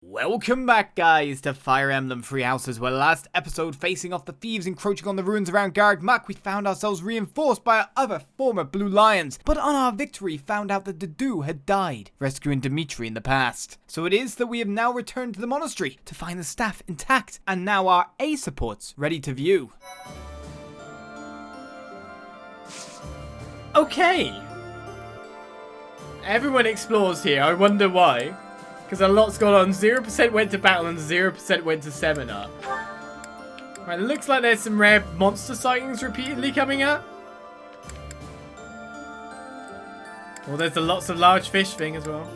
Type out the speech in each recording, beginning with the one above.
Welcome back, guys, to Fire Emblem Three Houses, where last episode, facing off the thieves encroaching on the ruins around Garg Mach, we found ourselves reinforced by our other former Blue Lions, but on our victory found out that Dedu had died, rescuing Dimitri in the past. So it is that we have now returned to the monastery to find the staff intact, and now our A supports ready to view. Okay. Everyone explores here, I wonder why. Because a lot's gone on. 0% went to battle and 0% went to seminar. Right, it looks like there's some rare monster sightings repeatedly coming up. Well, there's the lots of large fish thing as well.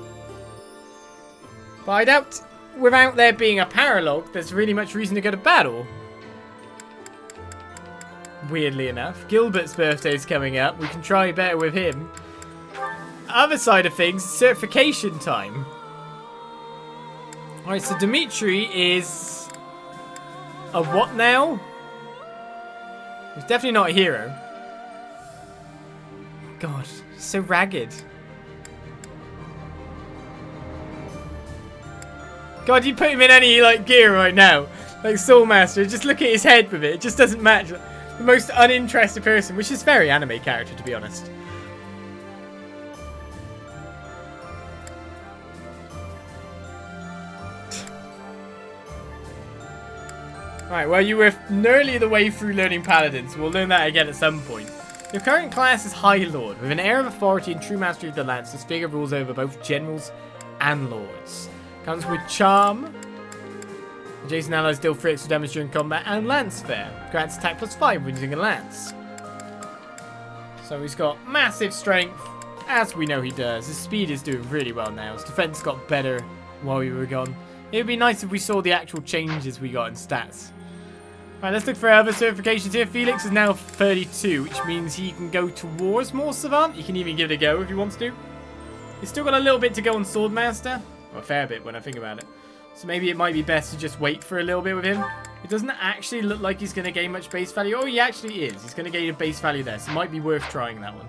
But I doubt, without there being a paralogue, there's really much reason to go to battle. Weirdly enough. Gilbert's birthday's coming up. We can try better with him. Other side of things, certification time. Alright, so Dimitri is a what now? He's definitely not a hero. God, so ragged. God, you put him in any gear right now, like Soul Master. Just look at his head with it. It just doesn't match. The most uninterested person, which is very anime character, to be honest. Right, well, you were nearly the way through learning Paladins. We'll learn that again at some point. Your current class is High Lord. With an air of authority and true mastery of the lance, this figure rules over both generals and lords. Comes with Charm. Adjacent allies deal threats to damage during combat, and Lance Fair. Grants attack +5 when using a lance. So he's got massive strength, as we know he does. His speed is doing really well now. His defense got better while we were gone. It would be nice if we saw the actual changes we got in stats. Right, let's look for other certifications here. Felix is now 32, which means he can go towards more Savant. He can even give it a go if he wants to. He's still got a little bit to go on Swordmaster. Well, a fair bit when I think about it. So maybe it might be best to just wait for a little bit with him. It doesn't actually look like he's going to gain much base value. Oh, he actually is. He's going to gain a base value there, so it might be worth trying that one.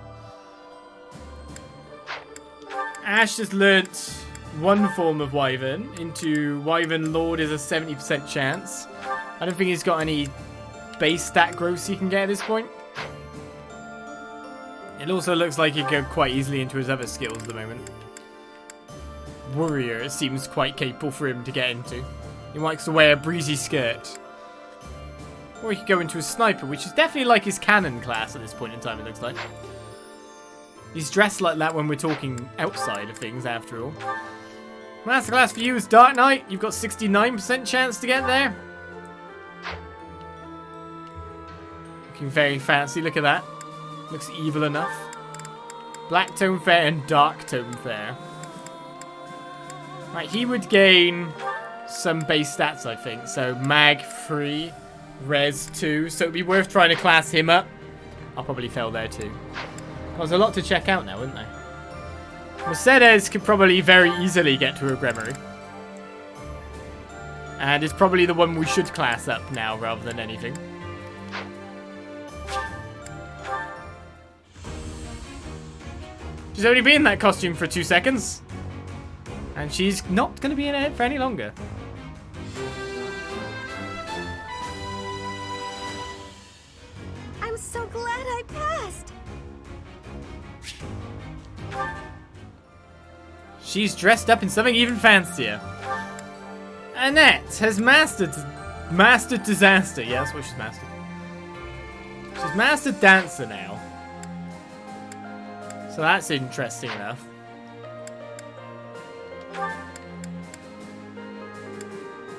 Ash just learnt one form of Wyvern into Wyvern Lord is a 70% chance. I don't think he's got any base stat growth he can get at this point. It also looks like he could go quite easily into his other skills at the moment. Warrior, it seems quite capable for him to get into. He likes to wear a breezy skirt. Or he could go into a sniper, which is definitely like his cannon class at this point in time, it looks like. He's dressed like that when we're talking outside of things, after all. Masterclass for you is Dark Knight. You've got 69% chance to get there. Looking very fancy, look at that. Looks evil enough. Black Tone Fair and Dark Tone Fair. Right, he would gain some base stats, I think. So Mag 3, Res 2. So it'd be worth trying to class him up. I'll probably fail there too. There's a lot to check out now, isn't there? Mercedes could probably very easily get to a Gremory. And it's probably the one we should class up now rather than anything. She's only been in that costume for 2 seconds. And she's not going to be in it for any longer. I'm so glad I passed. She's dressed up in something even fancier. Annette has mastered disaster. Yeah, that's what she's mastered. She's mastered dancer now. So that's interesting enough.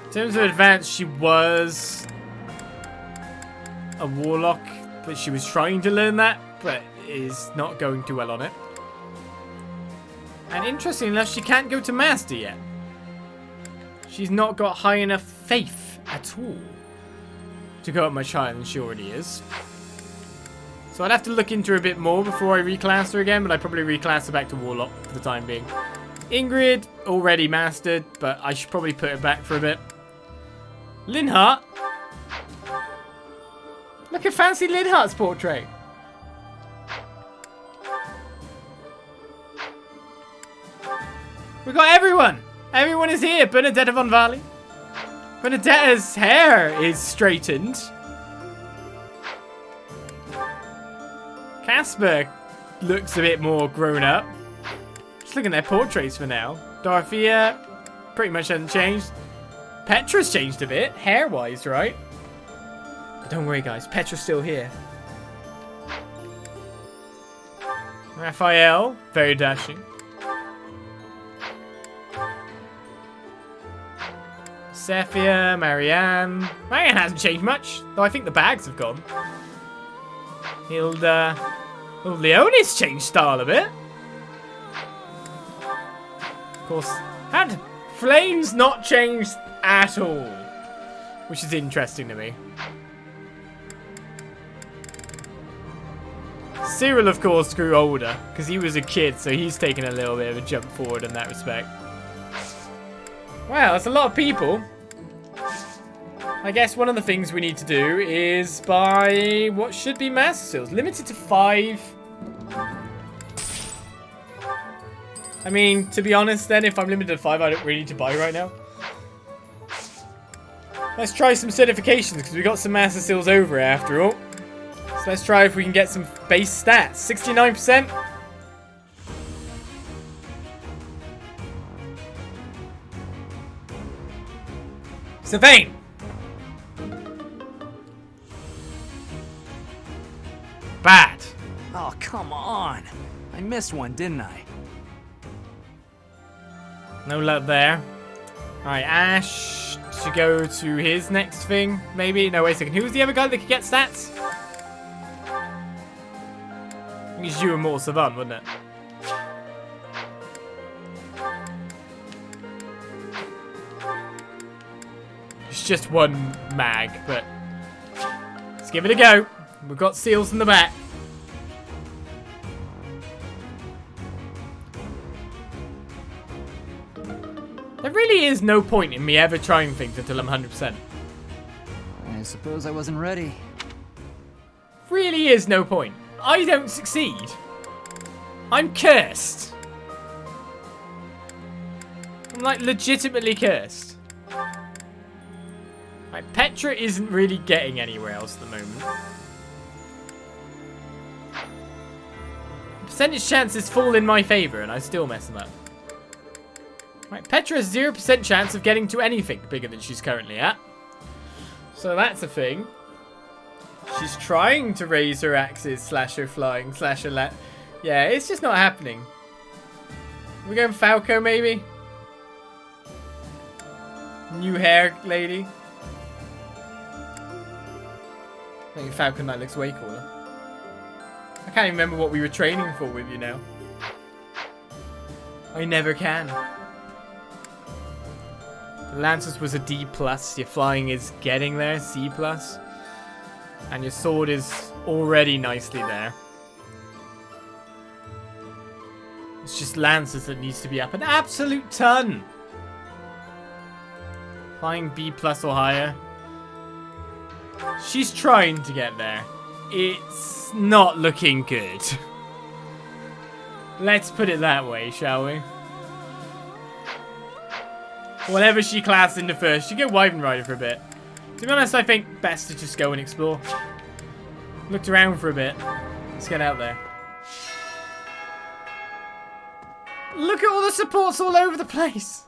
In terms of advance, she was a warlock, but she was trying to learn that, but is not going too well on it. And interestingly enough, she can't go to master yet. She's not got high enough faith at all to go up much higher than she already is. So I'd have to look into her a bit more before I reclass her again, but I'd probably reclass her back to warlock for the time being. Ingrid, already mastered, but I should probably put her back for a bit. Linhart. Look at fancy Linhart's portrait. We got everyone. Everyone is here. Bernadetta von Valley. Bernadetta's hair is straightened. Casper looks a bit more grown up. Just look at their portraits for now. Dorothea pretty much hasn't changed. Petra's changed a bit, hair-wise, right? But don't worry, guys. Petra's still here. Raphael, very dashing. Sephia, Marianne. Marianne hasn't changed much, though I think the bags have gone. Hilda. Oh, Leonie's changed style a bit. Of course, had Flame's not changed at all, which is interesting to me. Cyril, of course, grew older because he was a kid, so he's taken a little bit of a jump forward in that respect. Wow, that's a lot of people. I guess one of the things we need to do is buy what should be master seals. Limited to 5. I mean, to be honest then, if I'm limited to 5, I don't really need to buy right now. Let's try some certifications because we got some master seals over after all. So let's try if we can get some base stats. 69%. Sylvain. Bad. Oh, come on. I missed one, didn't I? No luck there. Alright, Ash should go to his next thing, maybe. No, wait a second. Who was the other guy that could get stats? I think it's you and Mortal Savant, wasn't it? It's just one mag, but let's give it a go. We've got seals in the back. There really is no point in me ever trying things until I'm 100%. I suppose I wasn't ready. Really is no point. I don't succeed. I'm cursed. I'm like legitimately cursed. Right, Petra isn't really getting anywhere else at the moment. Percentage chances fall in my favor and I still mess them up. Right, Petra has 0% chance of getting to anything bigger than she's currently at. So that's a thing. She's trying to raise her axes, slash her flying, slash her yeah, it's just not happening. We're going Falco, maybe? New hair lady. I think Falcon Knight looks way cooler. I can't even remember what we were training for with you now. I never can. The Lancers was a D+. Your flying is getting there, C+. And your sword is already nicely there. It's just Lancers that needs to be up an absolute ton. Flying B+ or higher. She's trying to get there. It's not looking good. Let's put it that way, shall we? Whatever she classed into first, she go Wyvern Rider for a bit. To be honest, I think best to just go and explore. Looked around for a bit. Let's get out there. Look at all the supports all over the place.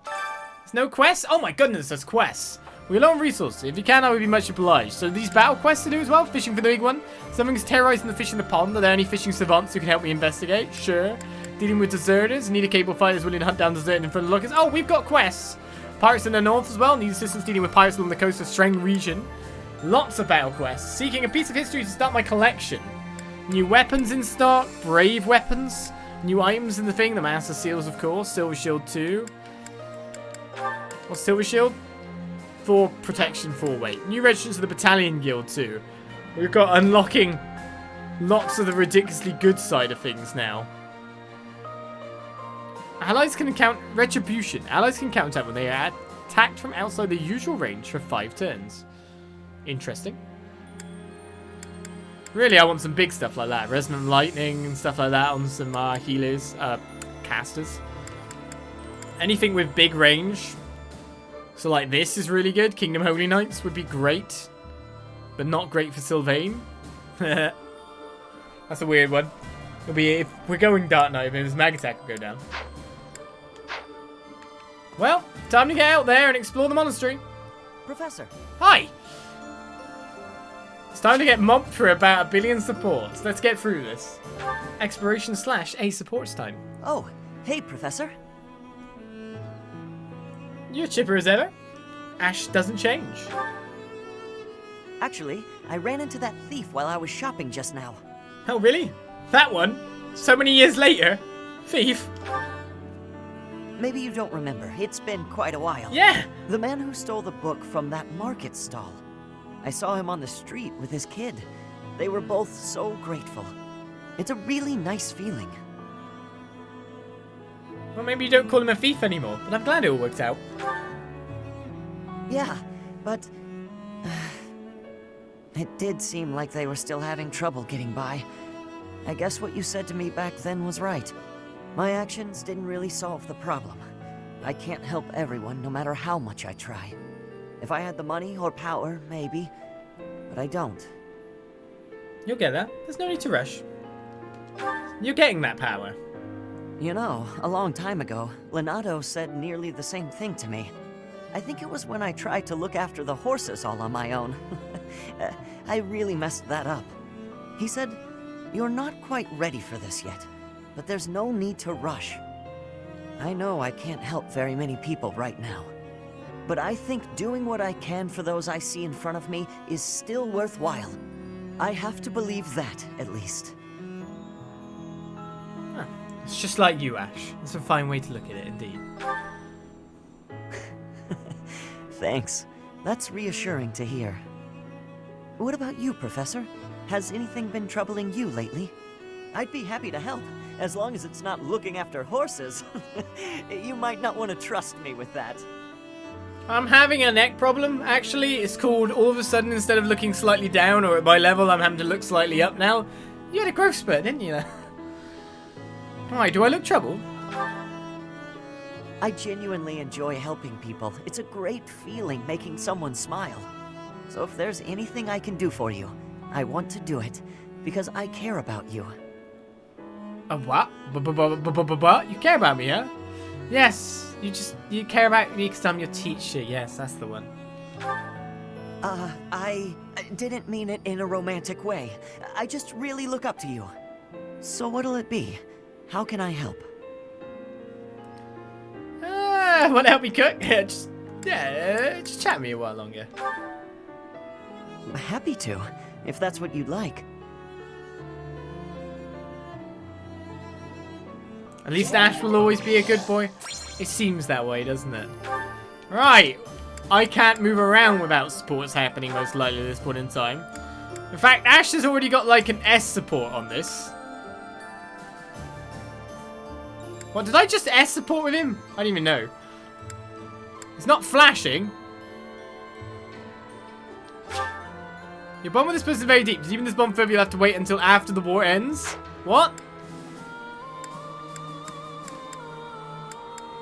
There's no quests? Oh my goodness, there's quests. We're low on resources. If you can, I would be much obliged. So these battle quests to do as well. Fishing for the big one. Something's terrorizing the fish in the pond. Are there any fishing savants who can help me investigate? Sure. Dealing with deserters. Need a cable fighters willing to hunt down deserters in front of the lockers. Oh, we've got quests. Pirates in the north as well. Need assistance dealing with pirates along the coast of Strang region. Lots of battle quests. Seeking a piece of history to start my collection. New weapons in stock. Brave weapons. New items in the thing. The Master Seals, of course. Silver Shield 2. What's Silver Shield? 4 protection, 4 weight. New registrants of the Battalion Guild too. We've got unlocking lots of the ridiculously good side of things now. Allies can count retribution. Allies can counterattack when they are attacked from outside the usual range for 5 turns. Interesting. Really, I want some big stuff like that. Resonant Lightning and stuff like that on some healers, casters. anything with big range. So like this is really good. Kingdom Holy Knights would be great. But not great for Sylvain. That's a weird one. It'll be if we're going Dark Knight, then his mag attack will go down. Well, time to get out there and explore the monastery. Professor. Hi! It's time to get mobbed for about 1 billion supports. Let's get through this. Exploration / A supports time. Oh, hey, Professor. You're chipper as ever. Ash doesn't change. Actually, I ran into that thief while I was shopping just now. Oh, really? That one? So many years later? Thief? Maybe you don't remember. It's been quite a while. Yeah! The man who stole the book from that market stall. I saw him on the street with his kid. They were both so grateful. It's a really nice feeling. Well, maybe you don't call him a thief anymore, but I'm glad it all worked out. Yeah, but it did seem like they were still having trouble getting by. I guess what you said to me back then was right. My actions didn't really solve the problem. I can't help everyone no matter how much I try. If I had the money or power, maybe, but I don't. You'll get that. There's no need to rush. You're getting that power. You know, a long time ago, Leonardo said nearly the same thing to me. I think it was when I tried to look after the horses all on my own. I really messed that up. He said, "You're not quite ready for this yet, but there's no need to rush." I know I can't help very many people right now, but I think doing what I can for those I see in front of me is still worthwhile. I have to believe that, at least. Huh. It's just like you, Ash. It's a fine way to look at it, indeed. Thanks. That's reassuring to hear. What about you, Professor? Has anything been troubling you lately? I'd be happy to help, as long as it's not looking after horses. You might not want to trust me with that. I'm having a neck problem, actually. It's called, all of a sudden, instead of looking slightly down or at my level, I'm having to look slightly up now. You had a growth spurt, didn't you? Why, do I look troubled? I genuinely enjoy helping people. It's a great feeling making someone smile. So if there's anything I can do for you, I want to do it, because I care about you. A what? What? You care about me, huh? Yes, you care about me because I'm your teacher. Yes, that's the one. I didn't mean it in a romantic way. I just really look up to you. So what'll it be? How can I help? Want to help me cook? just chat me a while longer. Happy to, if that's what you'd like. At least Ash will always be a good boy. It seems that way, doesn't it? Right. I can't move around without supports happening most likely at this point in time. In fact, Ash has already got like an S support on this. What, did I just S support with him? I don't even know. It's not flashing. Your bond with this person is very deep. Does even this bond further you'll have to wait until after the war ends? What?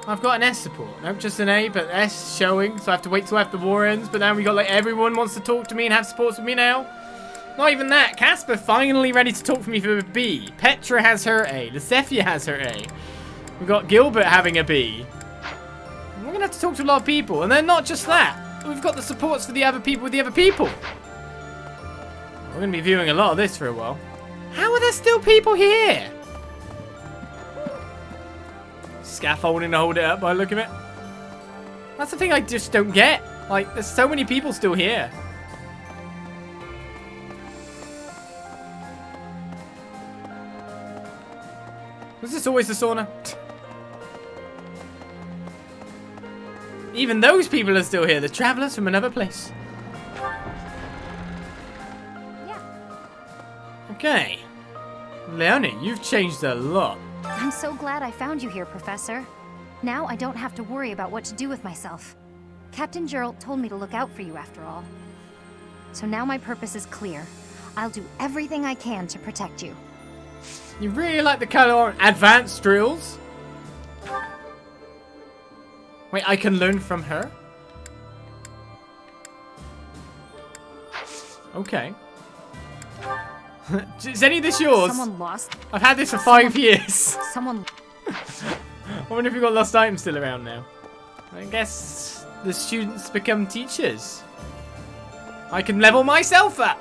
I've got an S support. Nope, just an A, but S showing. So I have to wait till after the war ends. But now we got like everyone wants to talk to me and have supports with me now. Not even that. Casper finally ready to talk for me for a B. Petra has her A. Lucefia has her A. We've got Gilbert having a B. We're going to have to talk to a lot of people. And then not just that. We've got the supports for the other people with the other people. We're going to be viewing a lot of this for a while. How are there still people here? Scaffolding to hold it up by the look of it. That's the thing I just don't get. Like, there's so many people still here. Was this always the sauna? Even those people are still here. The travelers from another place. Yeah. Okay. Leonie, you've changed a lot. I'm so glad I found you here, Professor. Now I don't have to worry about what to do with myself. Captain Gerald told me to look out for you after all. So now my purpose is clear. I'll do everything I can to protect you. You really like the color on advanced drills? Wait, I can learn from her? Okay. Is any of this yours? Someone lost. I've had this for 5 years. Someone. I wonder if we've got lost items still around now. I guess the students become teachers. I can level myself up.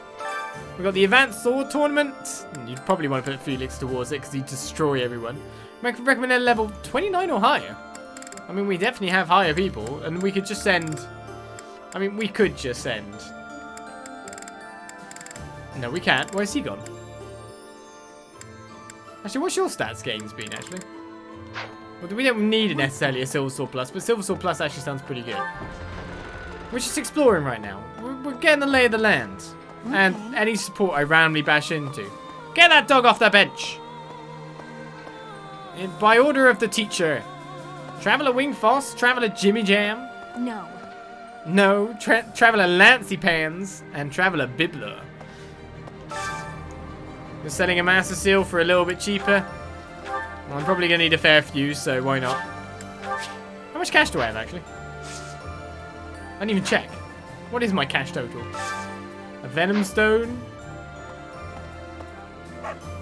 We've got the advanced sword tournament. You'd probably want to put Felix towards it because he'd destroy everyone. I could recommend a level 29 or higher. I mean, we definitely have higher people, and we could just send... I mean, we could just send... No, we can't. Where's he gone? Actually, what's your stats gains been, actually? Well, we don't need necessarily a Silver Sword Plus, but Silver Sword Plus actually sounds pretty good. We're just exploring right now. We're getting the lay of the land. Okay. And any support I randomly bash into. Get that dog off the bench! By order of the teacher. Traveller Wingfoss, Traveller Jimmy Jam. No. No, Traveller Lancy Pans, and Traveller Bibbler. You're selling a Master Seal for a little bit cheaper. Well, I'm probably going to need a fair few, so why not? How much cash do I have, actually? I didn't even check. What is my cash total? A Venom Stone?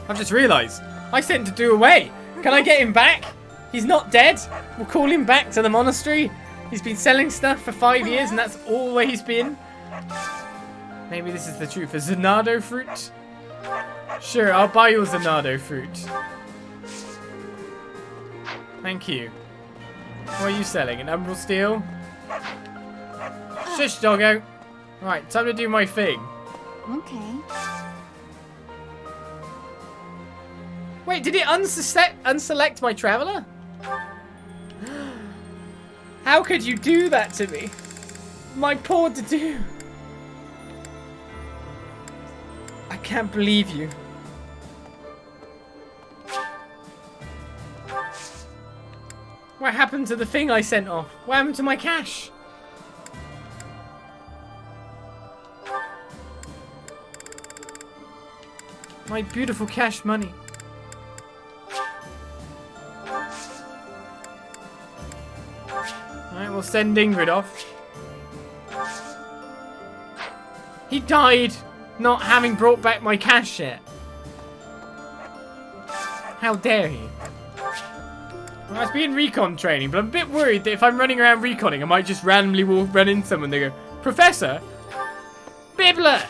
I've just realised. I sent to do away. Can I get him back? He's not dead. We'll call him back to the monastery. He's been selling stuff for 5 years, and that's all he's been. Maybe this is the truth. A Zanardo fruit? Sure, I'll buy you a Zanardo fruit. Thank you. What are you selling? An Umbral Steel? Shush, doggo. Right, time to do my thing. Okay. Wait, did it unselect my traveller? How could you do that to me? My poor Dedue. I can't believe you. What happened to the thing I sent off? What happened to my cash? My beautiful cash money. Alright, we'll send Ingrid off. He died not having brought back my cash yet. How dare he? Well, it's been recon training, but I'm a bit worried that if I'm running around reconning, I might just randomly run into someone. They go, Professor! Bibbler!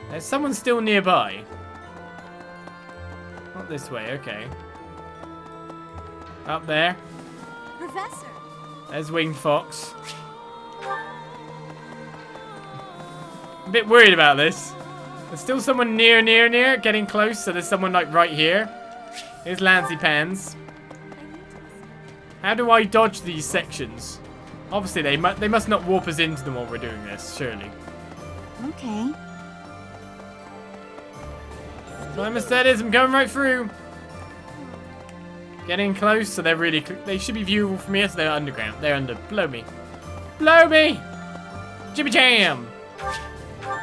There's someone still nearby. Not this way, okay. Up there. Professor. There's Winged Fox. I'm a bit worried about this. There's still someone near, getting close. So there's someone like right here. Here's Lancy Pans. How do I dodge these sections? Obviously, they must not warp us into them while we're doing this, surely. Okay. Climb steadies, I'm going right through. Getting close, so they're really... They should be viewable from here, so they're underground. They're under... Blow me. Blow me! Jimmy Jam!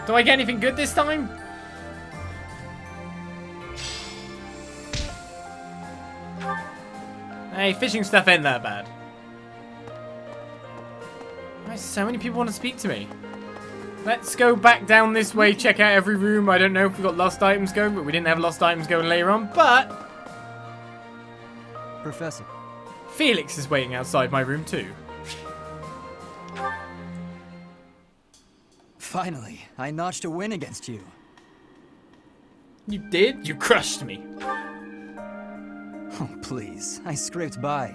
Do I get anything good this time? Hey, fishing stuff ain't that bad. Right, so many people want to speak to me. Let's go back down this way, check out every room. I don't know if we got lost items going, but we didn't have lost items going later on, but... Professor. Felix is waiting outside my room too. Finally, I notched a win against you. You did? You crushed me. Oh, please. I scraped by.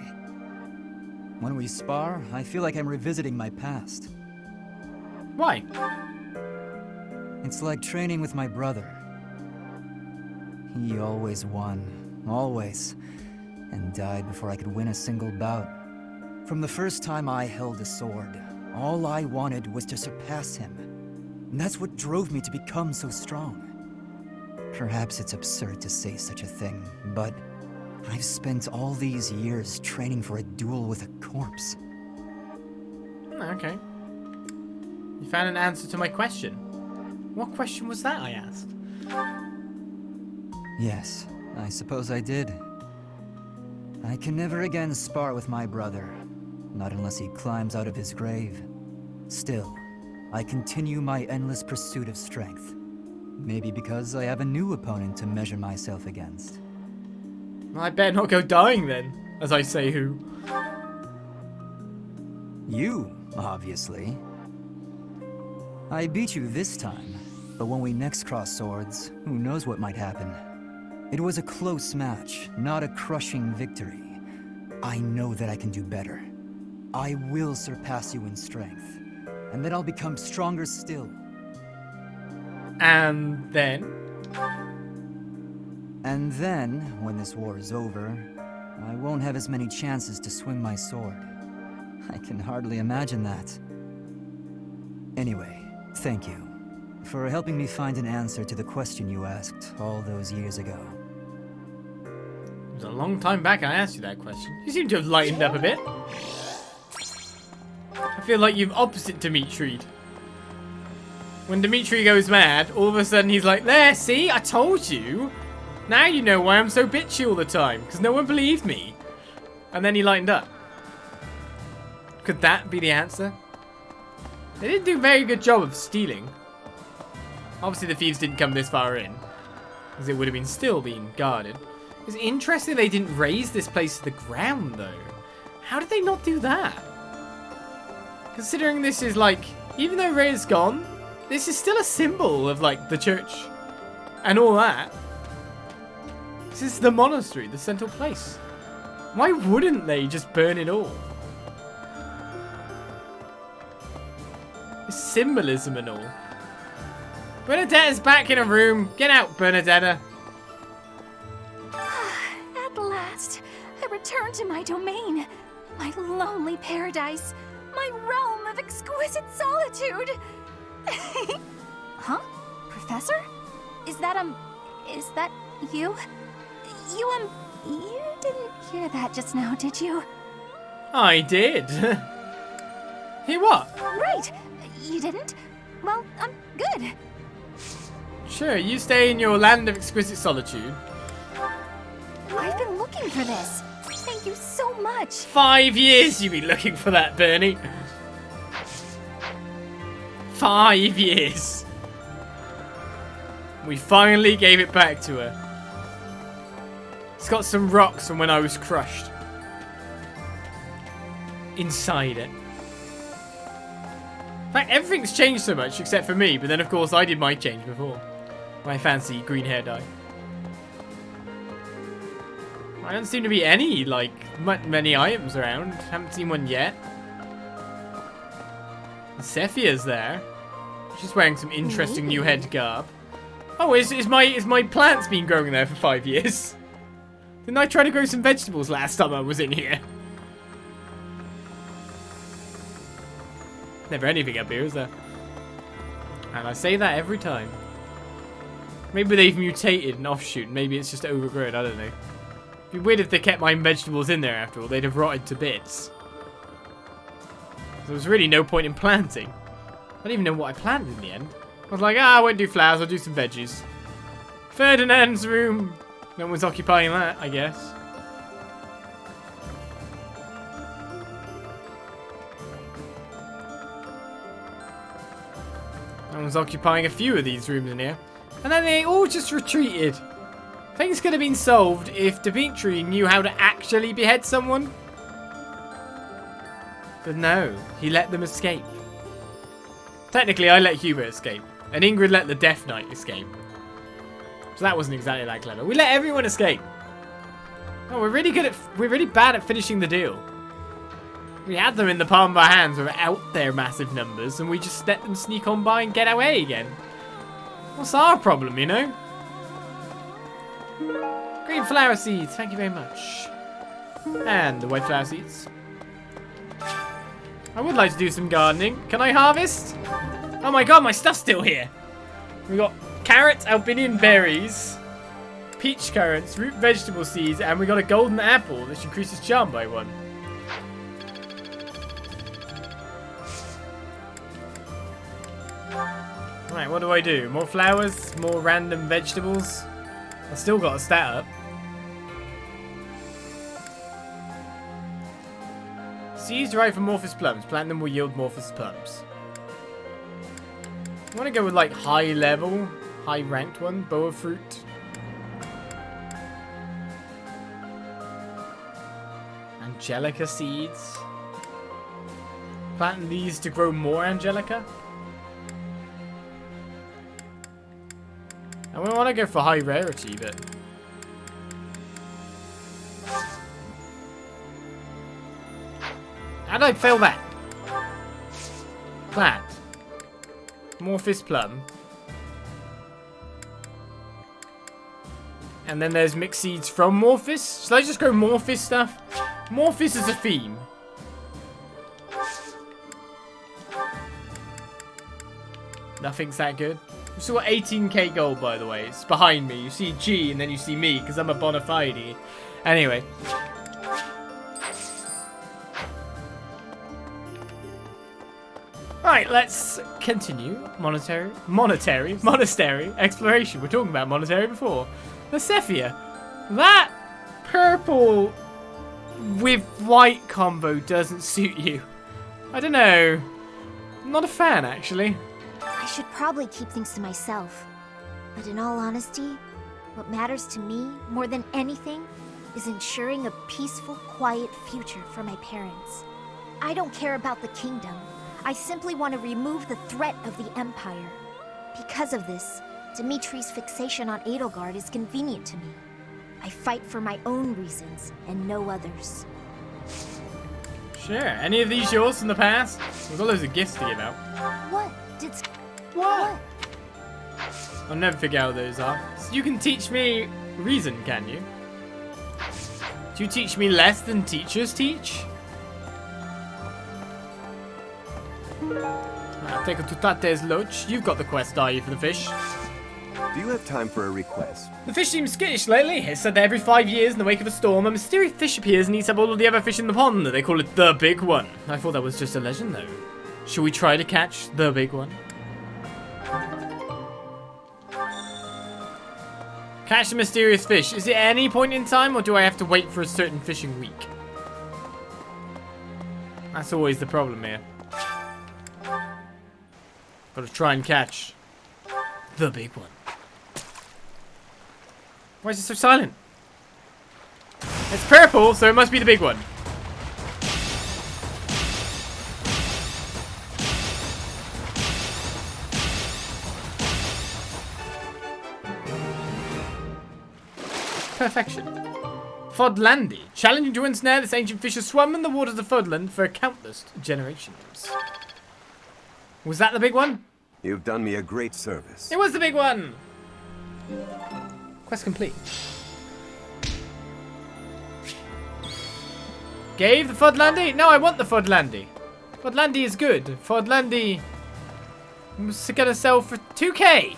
When we spar, I feel like I'm revisiting my past. Why? It's like training with my brother. He always won. Always. And died before I could win a single bout. From the first time I held a sword, all I wanted was to surpass him. And that's what drove me to become so strong. Perhaps it's absurd to say such a thing, but I've spent all these years training for a duel with a corpse. Okay. You found an answer to my question. What question was that, I asked? Yes, I suppose I did. I can never again spar with my brother. Not unless he climbs out of his grave. Still, I continue my endless pursuit of strength. Maybe because I have a new opponent to measure myself against. I better not go dying then, as I say who. You, obviously. I beat you this time, but when we next cross swords, who knows what might happen. It was a close match, not a crushing victory. I know that I can do better. I will surpass you in strength, and then I'll become stronger still. And then? And then, when this war is over, I won't have as many chances to swing my sword. I can hardly imagine that. Anyway, thank you for helping me find an answer to the question you asked all those years ago. It was a long time back I asked you that question. You seem to have lightened up a bit. I feel like you've opposite Dimitri. When Dimitri goes mad, all of a sudden he's like, there, see, I told you. Now you know why I'm so bitchy all the time, because no one believed me. And then he lightened up. Could that be the answer? They didn't do a very good job of stealing. Obviously the thieves didn't come this far in, because it would have been still being guarded. It's interesting they didn't raise this place to the ground, though. How did they not do that? Considering this is like, even though Ray is gone, this is still a symbol of like the church and all that. This is the monastery, the central place. Why wouldn't they just burn it all? It's symbolism and all. Bernadetta's back in a room. Get out, Bernadetta. At last, I return to my domain. My lonely paradise. My realm of exquisite solitude. Huh? Professor? Is that you? You didn't hear that just now, did you? I did. Hear what? Right. You didn't? Well, I'm good. Sure, you stay in your land of exquisite solitude. I've been looking for this. Thank you so much. 5 years you've been looking for that, Bernie. 5 years. We finally gave it back to her. It's got some rocks from when I was crushed. Inside it. In fact, everything's changed so much except for me, but then of course I did my change before. My fancy green hair dye. I don't seem to be any, like, many items around. Haven't seen one yet. Sephia's there. She's wearing some interesting new head garb. Oh, is my plants been growing there for 5 years? Didn't I try to grow some vegetables last time I was in here? Never anything up here, is there? And I say that every time. Maybe they've mutated and offshoot. Maybe it's just overgrown. I don't know. It'd be weird if they kept my vegetables in there after all. They'd have rotted to bits. There was really no point in planting. I don't even know what I planted in the end. I was like, I won't do flowers. I'll do some veggies. Ferdinand's room. No one's occupying that, I guess. No one's occupying a few of these rooms in here. And then they all just retreated. Things could have been solved if Dimitri knew how to actually behead someone. But no, he let them escape. Technically, I let Hubert escape. And Ingrid let the Death Knight escape. So that wasn't exactly that clever. We let everyone escape. Oh, we're really bad at finishing the deal. We had them in the palm of our hands without their massive numbers, and we just let them sneak on by and get away again. What's our problem, you know? Green flower seeds, thank you very much. And the white flower seeds. I would like to do some gardening. Can I harvest? Oh my god, my stuff's still here. We got carrots, albinian berries, peach currants, root vegetable seeds, and we got a golden apple that increases charm by 1. Right, what do I do? More flowers, more random vegetables. I've still got a stat up. Seeds derived from Morphous plums. Plant them will yield Morphous plums. I want to go with like high level, high ranked one. Boa fruit. Angelica seeds. Plant these to grow more Angelica. I want to go for high rarity, but... How did I fail that? Plant. Morphous plum. And then there's mixed seeds from Morphous. Should I just grow Morphous stuff? Morphous is a theme. Nothing's that good. We still got 18k gold, by the way. It's behind me. You see G and then you see me because I'm a bona fide. Anyway. Right, let's continue. Monastery exploration. We're talking about Monastery before. The Cephia. That purple with white combo doesn't suit you. I don't know. I'm not a fan, actually. I should probably keep things to myself. But in all honesty, what matters to me more than anything is ensuring a peaceful, quiet future for my parents. I don't care about the kingdom. I simply want to remove the threat of the Empire. Because of this, Dimitri's fixation on Edelgard is convenient to me. I fight for my own reasons and no others. Sure. Any of these yours from the past? We've got loads of gifts to give out. What? What? I'll never figure out what those are. So you can teach me reason, can you? Do you teach me less than teachers teach? I'll take a Tutate's Loach. You've got the quest, are you, for the fish? Do you have time for a request? The fish seems skittish lately. It's said that every 5 years in the wake of a storm, a mysterious fish appears and eats up all of the other fish in the pond. They call it the big one. I thought that was just a legend, though. Should we try to catch the big one? Catch the mysterious fish. Is it any point in time, or do I have to wait for a certain fishing week? That's always the problem here. Gotta try and catch the big one. Why is it so silent? It's purple, so it must be the big one. Perfection. Fódlandi. Challenging to ensnare, this ancient fish has swum in the waters of Fódlan for countless generations. Was that the big one? You've done me a great service. It was the big one! Quest complete. Gave the Fódlandi? No, I want the Fódlandi. Fódlandi is good. Fódlandi is gonna sell for 2k.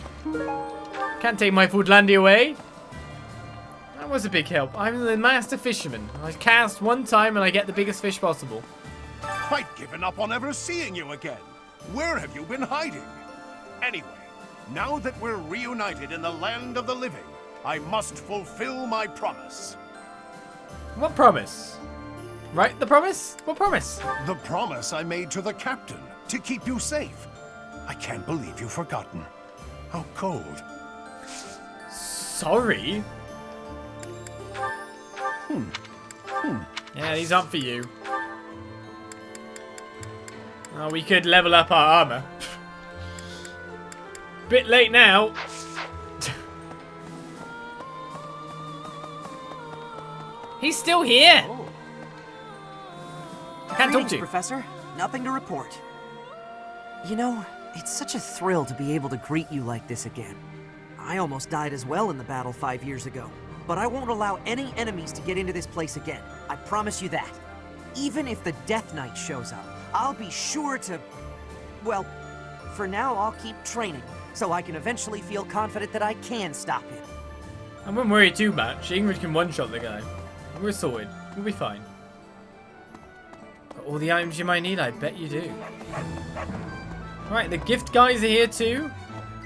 Can't take my Fódlandi away. That was a big help. I'm the master fisherman. I cast one time and I get the biggest fish possible. I'd given up on ever seeing you again. Where have you been hiding? Anyway, now that we're reunited in the land of the living, I must fulfill my promise. What promise? Right, the promise? What promise? The promise I made to the captain, to keep you safe. I can't believe you've forgotten. How cold. Sorry? Yeah, these aren't for you. Oh, we could level up our armor. Bit late now. He's still here. Oh. I can't talk to you. Professor. Nothing to report. You know, it's such a thrill to be able to greet you like this again. I almost died as well in the battle 5 years ago, but I won't allow any enemies to get into this place again. I promise you that. Even if the Death Knight shows up, I'll be sure to... Well, for now I'll keep training, so I can eventually feel confident that I can stop him. I wouldn't worry too much. Ingrid can one-shot the guy. We're sorted. We'll be fine. Got all the items you might need? I bet you do. Right, the gift guys are here too.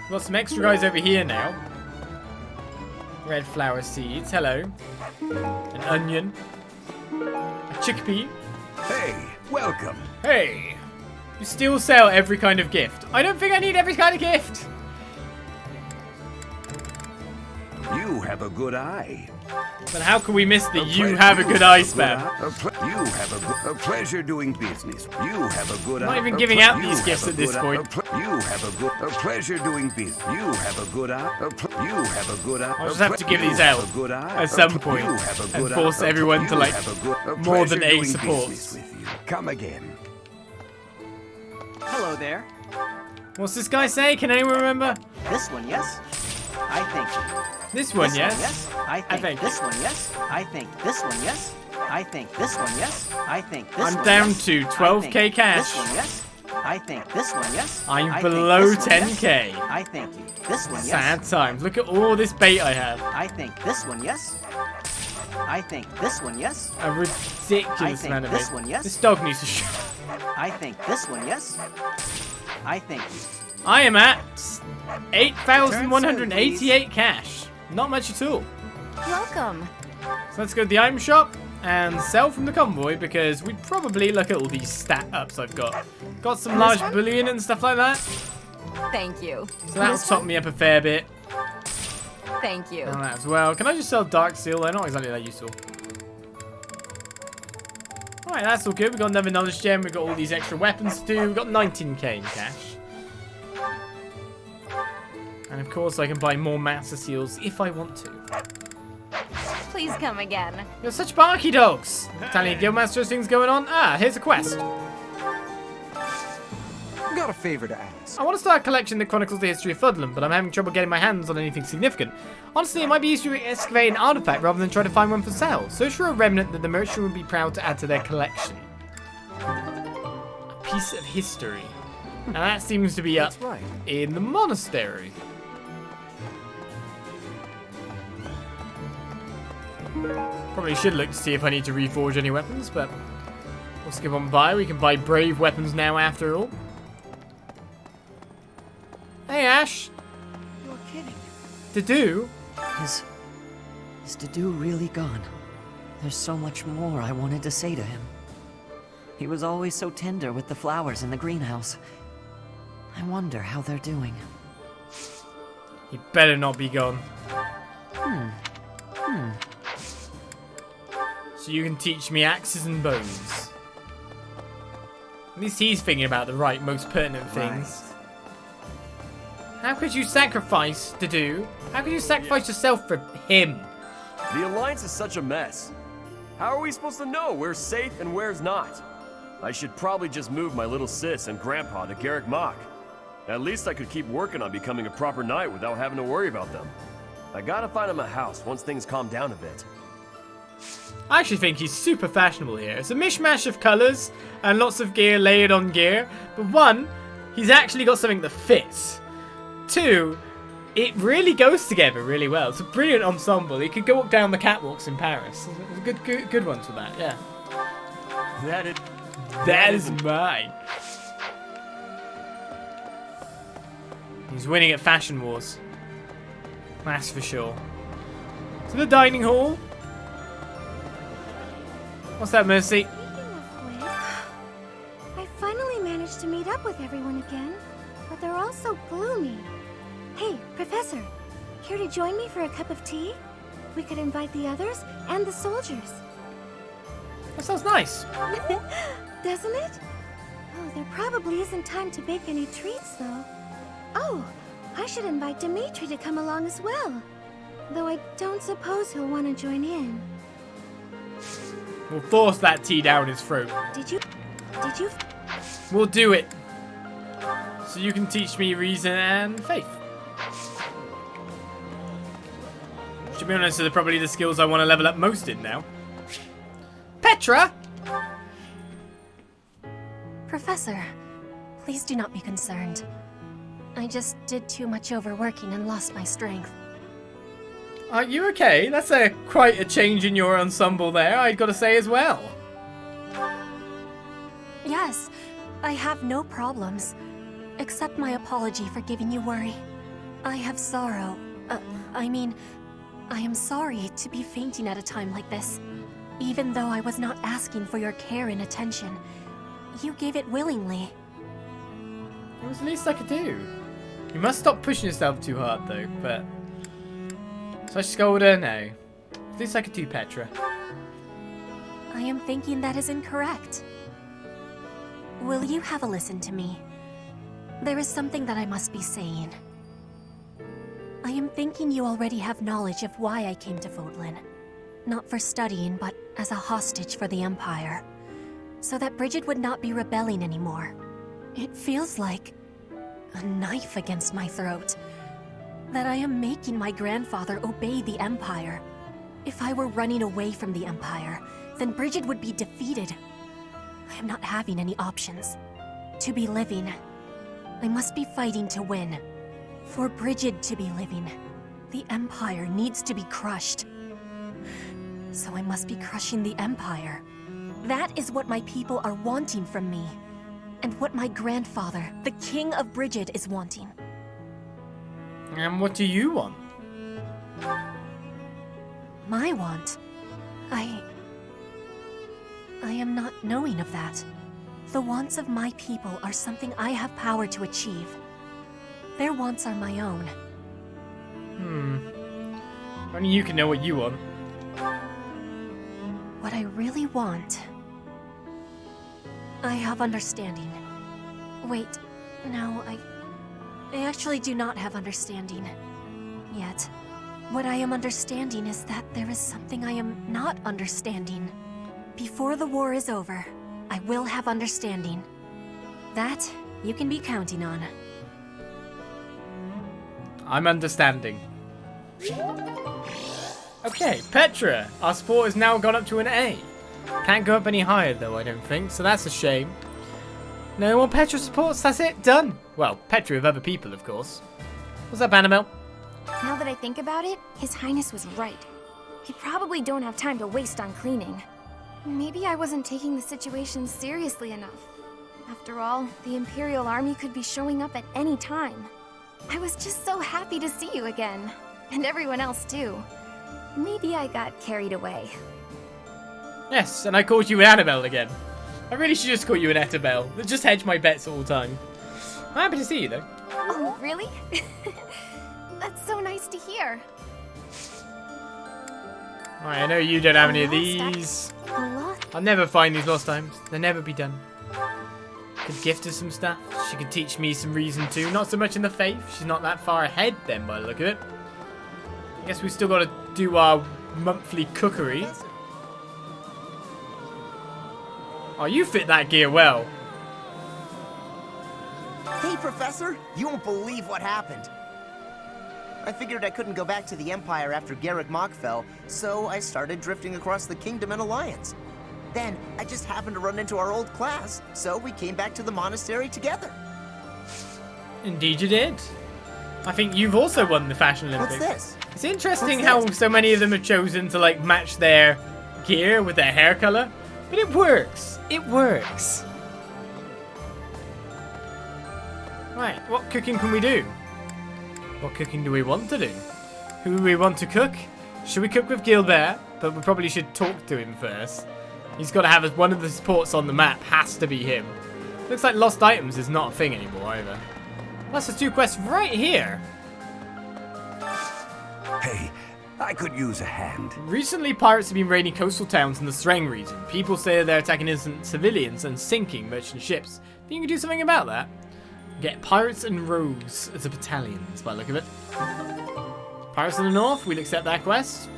We've got some extra guys over here now. Red flower seeds. Hello. An onion. A chickpea. Hey, Welcome. Hey! You still sell every kind of gift. I don't think I need every kind of gift. You have a good eye. But how can we miss the you have a good eye spam? You have a pleasure doing business. You have a good eye. I'm not even giving out these gifts at this point. You have a pleasure doing business. You have a good eye. You have a good eye. I'll just have to give these out at some point and force everyone to like more than A supports. Come again. Hello there. What's this guy say? Can anyone remember? This one, yes? I think. This one, This yes? one, yes? I think. This one, yes? I think. This one, yes? I think. This one, yes? I think. This I'm one, down yes? to I 12k think. cash. This one, yes? I think. This one, yes? I'm I think. below This one, yes? 10k. I think. This one, yes? Sad times. Look at all this bait I have. I think. This one, yes? I think. This one, yes? A ridiculous think amount of this bait. one, yes? This dog needs to shut. I think. This one, yes? I think. I am at 8,188 cash. Not much at all. Welcome. So let's go to the item shop and sell from the convoy because we'd probably look at all these stat ups I've got. Got some large bullion and stuff like that. Thank you. So that'll top me up a fair bit. Thank you. And that as well. Can I just sell dark steel? They're not exactly that useful. Alright, that's all good. We've got another knowledge gem. We've got all these extra weapons to do. We've got 19k in cash. And of course I can buy more master seals if I want to. Please come again. You're such barky dogs! Italian Guildmaster things going on? Ah, here's a quest. Got a favor to ask. I want to start a collection that chronicles the history of Fódlan, but I'm having trouble getting my hands on anything significant. Honestly, it might be easier to excavate an artifact rather than try to find one for sale. Search for a remnant that the merchant would be proud to add to their collection. A piece of history. And that seems to be up in the monastery. Probably should look to see if I need to reforge any weapons, but we'll skip on by. We can buy brave weapons now after all. Hey, Ash. You're kidding. Dedue? Is Dedue really gone? There's so much more I wanted to say to him. He was always so tender with the flowers in the greenhouse. I wonder how they're doing. He better not be gone. So you can teach me axes and bows. At least he's thinking about the right, most pertinent things. How could you sacrifice Dedue? How could you sacrifice yourself for him? The Alliance is such a mess. How are we supposed to know where's safe and where's not? I should probably just move my little sis and grandpa to Garrick Mach. At least I could keep working on becoming a proper knight without having to worry about them. I gotta find him a house once things calm down a bit. I actually think he's super fashionable here. It's a mishmash of colours and lots of gear layered on gear. But one, he's actually got something that fits. Two, it really goes together really well. It's a brilliant ensemble. He could go up down the catwalks in Paris. There's good ones for that, yeah. That is mine. He's winning at Fashion Wars. That's for sure. To the dining hall. What's that, Mercy? Speaking of which, I finally managed to meet up with everyone again, but they're all so gloomy. Hey, Professor, here to join me for a cup of tea? We could invite the others and the soldiers. That sounds nice. Doesn't it? Oh, there probably isn't time to bake any treats, though. Oh, I should invite Dimitri to come along as well. Though I don't suppose he'll want to join in. We'll force that tea down his throat. Did you? We'll do it. So you can teach me reason and faith. To be honest, they're probably the skills I want to level up most in now. Petra? Professor, please do not be concerned. I just did too much overworking and lost my strength. Are you okay? That's quite a change in your ensemble there, I've got to say as well. Yes, I have no problems. Accept my apology for giving you worry. I have sorrow. I am sorry to be fainting at a time like this. Even though I was not asking for your care and attention, you gave it willingly. It was the least I could do. You must stop pushing yourself too hard, though, but... So I scold her? No. At least I could do, Petra. I am thinking that is incorrect. Will you have a listen to me? There is something that I must be saying. I am thinking you already have knowledge of why I came to Fódlan. Not for studying, but as a hostage for the Empire. So that Bridget would not be rebelling anymore. It feels like a knife against my throat. That I am making my grandfather obey the Empire. If I were running away from the Empire, then Bridget would be defeated. I am not having any options. To be living, I must be fighting to win. For Bridget to be living, the Empire needs to be crushed. So I must be crushing the Empire. That is what my people are wanting from me. And what my grandfather, the King of Bridget, is wanting. And what do you want? My want? I am not knowing of that. The wants of my people are something I have power to achieve. Their wants are my own. Only you can know what you want. What I really want... I have understanding. Wait, no, I actually do not have understanding. Yet. What I am understanding is that there is something I am not understanding. Before the war is over, I will have understanding. That you can be counting on. I'm understanding. Okay, Petra! Our support has now gone up to an A. Can't go up any higher though, I don't think, so that's a shame. No more Petra supports, that's it, done! Well, Petra with other people, of course. What's up, Annabelle? Now that I think about it, His Highness was right. You probably don't have time to waste on cleaning. Maybe I wasn't taking the situation seriously enough. After all, the Imperial Army could be showing up at any time. I was just so happy to see you again. And everyone else too. Maybe I got carried away. Yes, and I called you Annabelle again. I really should just call you an Annabelle. Just hedge my bets all the time. I'm happy to see you though. Oh, really? That's so nice to hear. Alright, I know you don't have any of these. I'll never find these lost items. They'll never be done. Could gift her some stuff. She could teach me some reason too. Not so much in the faith. She's not that far ahead then by the look of it. I guess we've still got to do our monthly cookery. Oh, you fit that gear well. Hey, Professor! You won't believe what happened. I figured I couldn't go back to the Empire after Garreg Mach fell, so I started drifting across the Kingdom and Alliance. Then, I just happened to run into our old class, so we came back to the Monastery together. Indeed you did. I think you've also won the Fashion Olympics. What's this? It's interesting how so many of them have chosen to like match their gear with their hair color, but it works. It works. Right, what cooking can we do? What cooking do we want to do? Who do we want to cook? Should we cook with Gilbert? But we probably should talk to him first. He's got to have one of the supports on the map. Has to be him. Looks like lost items is not a thing anymore either. That's the 2 quests right here. Hey, I could use a hand. Recently, pirates have been raiding coastal towns in the Streng region. People say they're attacking innocent civilians and sinking merchant ships. Think you can do something about that? Get pirates and rogues as a battalions by the look of it. Pirates in the north, we'll accept that quest.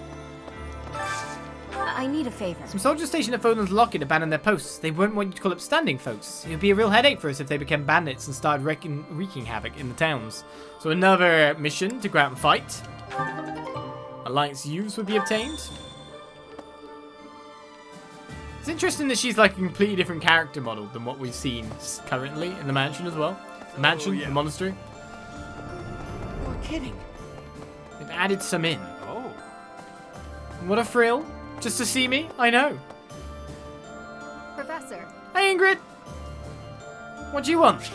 I need a favor. Some soldiers stationed at Fódlan's Locket abandoned their posts. They wouldn't want you to call upstanding folks. It would be a real headache for us if they became bandits and started wreaking havoc in the towns. So another mission to go out and fight. Alliance youths would be obtained. It's interesting that she's like a completely different character model than what we've seen currently in the mansion as well. The mansion, the monastery. You're kidding. They've added some in. Oh. What a thrill. Just to see me? I know. Professor. Hey, Ingrid. What do you want?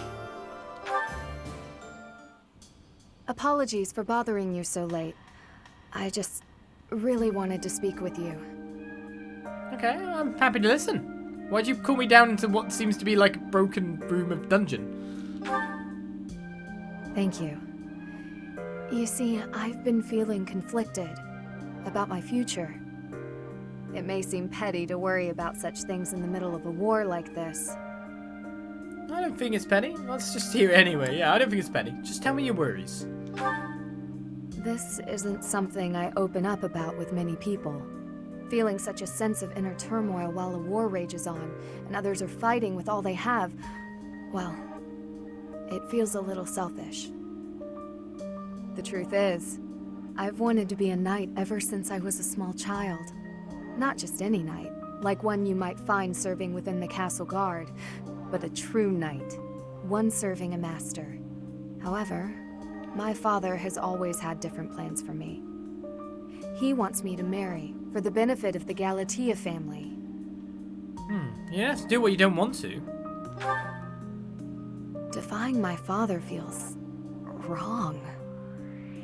Apologies for bothering you so late. I just really wanted to speak with you. Okay, I'm happy to listen. Why'd you call me down into what seems to be like a broken room of dungeon? Thank you. You see, I've been feeling conflicted about my future. It may seem petty to worry about such things in the middle of a war like this. I don't think it's petty. Let's just hear it anyway. Yeah, I don't think it's petty. Just tell me your worries. This isn't something I open up about with many people. Feeling such a sense of inner turmoil while a war rages on, and others are fighting with all they have, well, it feels a little selfish. The truth is, I've wanted to be a knight ever since I was a small child. Not just any knight, like one you might find serving within the castle guard, but a true knight, one serving a master. However, my father has always had different plans for me. He wants me to marry, for the benefit of the Galatea family. You don't have to do what you don't want to. Defying my father feels wrong.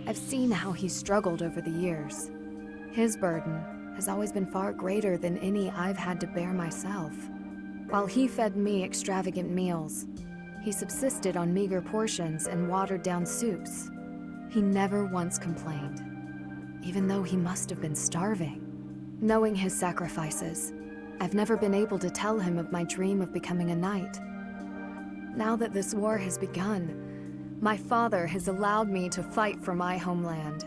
I've seen how he's struggled over the years. His burden has always been far greater than any I've had to bear myself. While he fed me extravagant meals, he subsisted on meager portions and watered-down soups. He never once complained, even though he must have been starving. Knowing his sacrifices, I've never been able to tell him of my dream of becoming a knight. Now that this war has begun, my father has allowed me to fight for my homeland.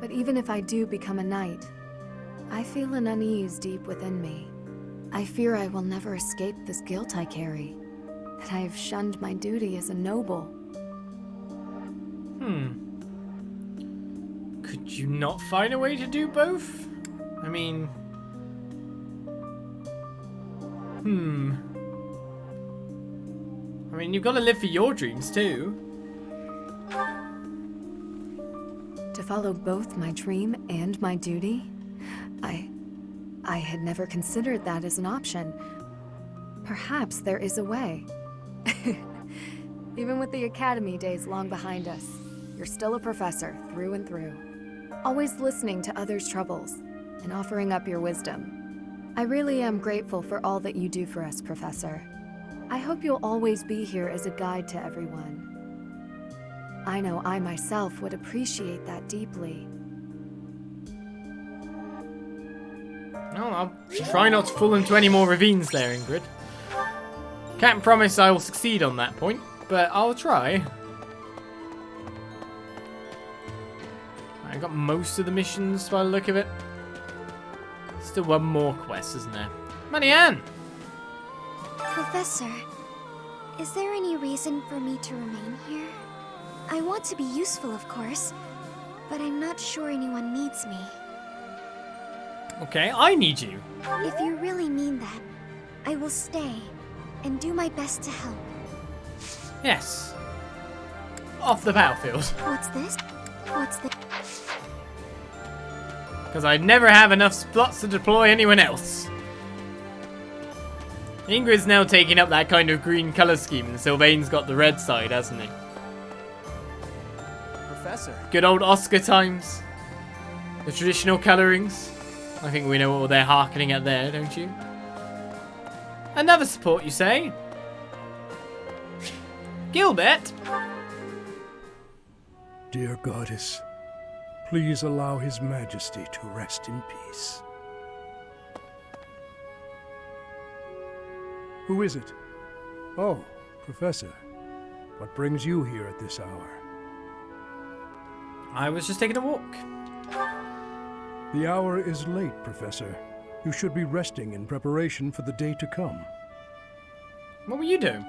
But even if I do become a knight, I feel an unease deep within me. I fear I will never escape this guilt I carry, that I have shunned my duty as a noble. Could you not find a way to do both? I mean... I mean, you've got to live for your dreams too. To follow both my dream and my duty? I had never considered that as an option. Perhaps there is a way. Even with the academy days long behind us, you're still a professor through and through. Always listening to others' troubles and offering up your wisdom. I really am grateful for all that you do for us, Professor. I hope you'll always be here as a guide to everyone. I know I myself would appreciate that deeply. Well, I'll try not to fall into any more ravines there, Ingrid. Can't promise I will succeed on that point, but I'll try. I got most of the missions by the look of it. Still one more quest, isn't there? Marianne! Professor, is there any reason for me to remain here? I want to be useful, of course, but I'm not sure anyone needs me. Okay, I need you. If you really mean that, I will stay and do my best to help. Yes. Off the battlefield. What's this? What's this? Because I never have enough spots to deploy anyone else. Ingrid's now taking up that kind of green colour scheme, and Sylvain's got the red side, hasn't he? Professor. Good old Oscar times. The traditional colourings. I think we know what they're harkening at there, don't you? Another support, you say? Gilbert? Dear Goddess, please allow His Majesty to rest in peace. Who is it? Oh, Professor. What brings you here at this hour? I was just taking a walk. The hour is late, Professor. You should be resting in preparation for the day to come. What were you doing?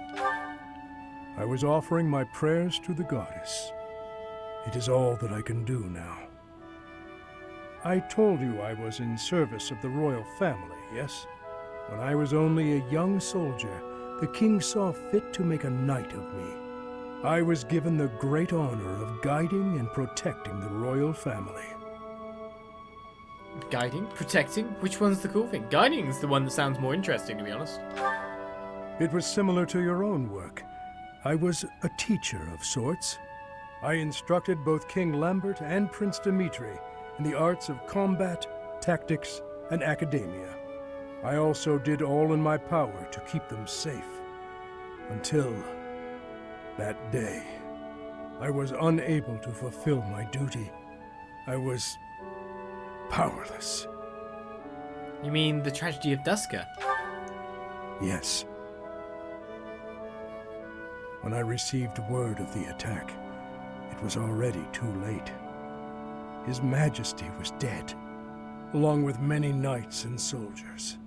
I was offering my prayers to the Goddess. It is all that I can do now. I told you I was in service of the royal family, yes? When I was only a young soldier, the king saw fit to make a knight of me. I was given the great honor of guiding and protecting the royal family. Guiding? Protecting? Which one's the cool thing? Guiding's the one that sounds more interesting, to be honest. It was similar to your own work. I was a teacher of sorts. I instructed both King Lambert and Prince Dimitri in the arts of combat, tactics, and academia. I also did all in my power to keep them safe. Until that day, I was unable to fulfill my duty. I was powerless. You mean the tragedy of Duska? Yes. When I received word of the attack, it was already too late. His Majesty was dead, along with many knights and soldiers.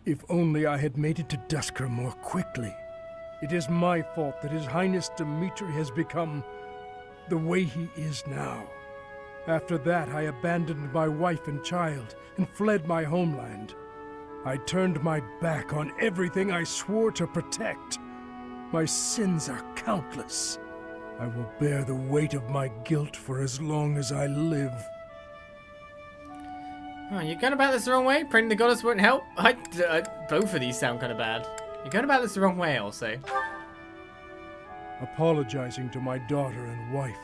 If only I had made it to Dusker more quickly. It is my fault that His Highness Dimitri has become the way he is now. After that, I abandoned my wife and child and fled my homeland. I turned my back on everything I swore to protect. My sins are countless. I will bear the weight of my guilt for as long as I live. Oh, you're going about this the wrong way? Praying the goddess won't help? Both of these sound kind of bad. You're going about this the wrong way, I'll say. Apologizing to my daughter and wife.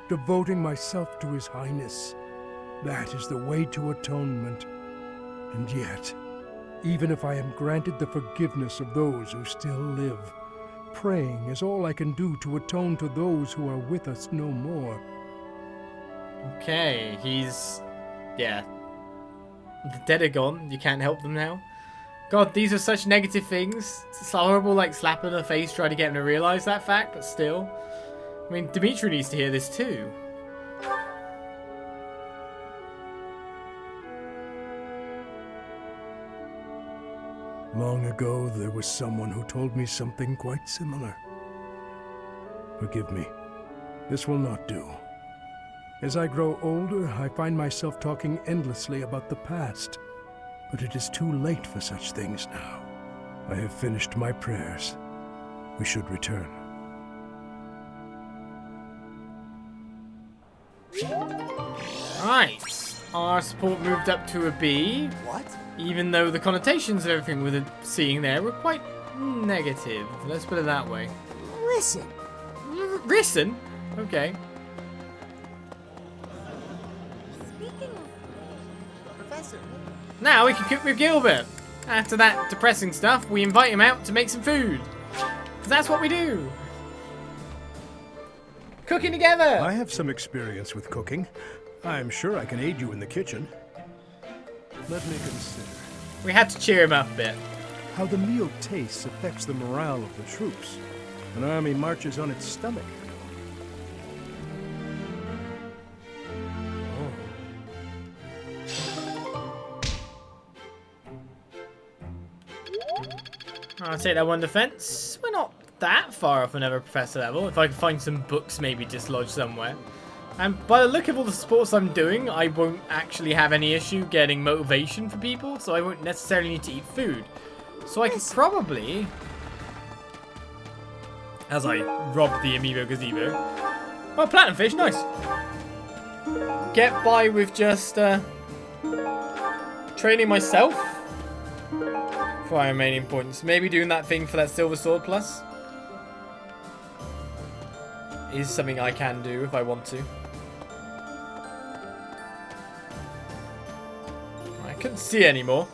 Devoting myself to His Highness. That is the way to atonement. And yet, even if I am granted the forgiveness of those who still live, praying is all I can do to atone to those who are with us no more. Okay, yeah. The dead are gone, you can't help them now. God, these are such negative things. It's horrible, like, slap in the face trying to get him to realise that fact, but still. I mean, Dimitri needs to hear this too. Long ago, there was someone who told me something quite similar. Forgive me. This will not do. As I grow older, I find myself talking endlessly about the past. But it is too late for such things now. I have finished my prayers. We should return. Right. Our support moved up to a B. What? Even though the connotations of everything we're seeing there were quite negative. Let's put it that way. Listen. Listen? Okay. Professor. Now we can cook with Gilbert. After that depressing stuff, we invite him out to make some food. Because that's what we do. Cooking together. I have some experience with cooking. I'm sure I can aid you in the kitchen. Let me consider. We had to cheer him up a bit. How the meal tastes affects the morale of the troops. An army marches on its stomach. I'll take that one defense. We're not that far off another professor level. If I can find some books maybe dislodged somewhere. And by the look of all the sports I'm doing, I won't actually have any issue getting motivation for people, so I won't necessarily need to eat food. So I could probably, as I rob the amiibo gazebo, oh, platinum fish, nice. Get by with just training myself for my remaining points. Maybe doing that thing for that silver sword plus is something I can do if I want to. I couldn't see anymore.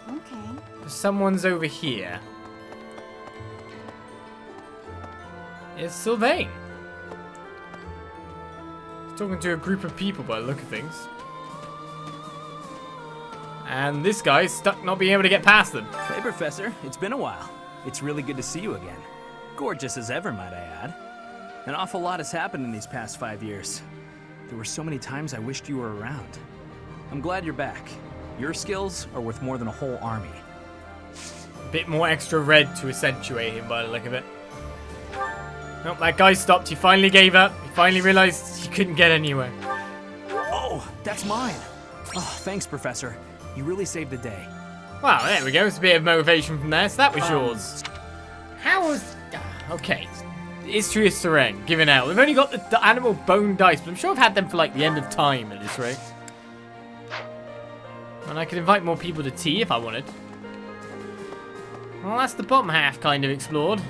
Okay. Someone's over here. It's Sylvain. He's talking to a group of people by the look of things. And this guy's stuck not being able to get past them. Hey, Professor. It's been a while. It's really good to see you again. Gorgeous as ever, might I add. An awful lot has happened in these past 5 years. There were so many times I wished you were around. I'm glad you're back. Your skills are worth more than a whole army. A bit more extra red to accentuate him by the look of it. Nope, that guy stopped. He finally gave up. He finally realized he couldn't get anywhere. Oh, that's mine. Oh, thanks, Professor. You really saved the day. Well, there we go. It's a bit of motivation from there. So that was yours. How was... Okay. History of Sereng, given out. We've only got the animal bone dice, but I'm sure I've had them for like the end of time at this rate. And I could invite more people to tea if I wanted. Well, that's the bottom half kind of explored.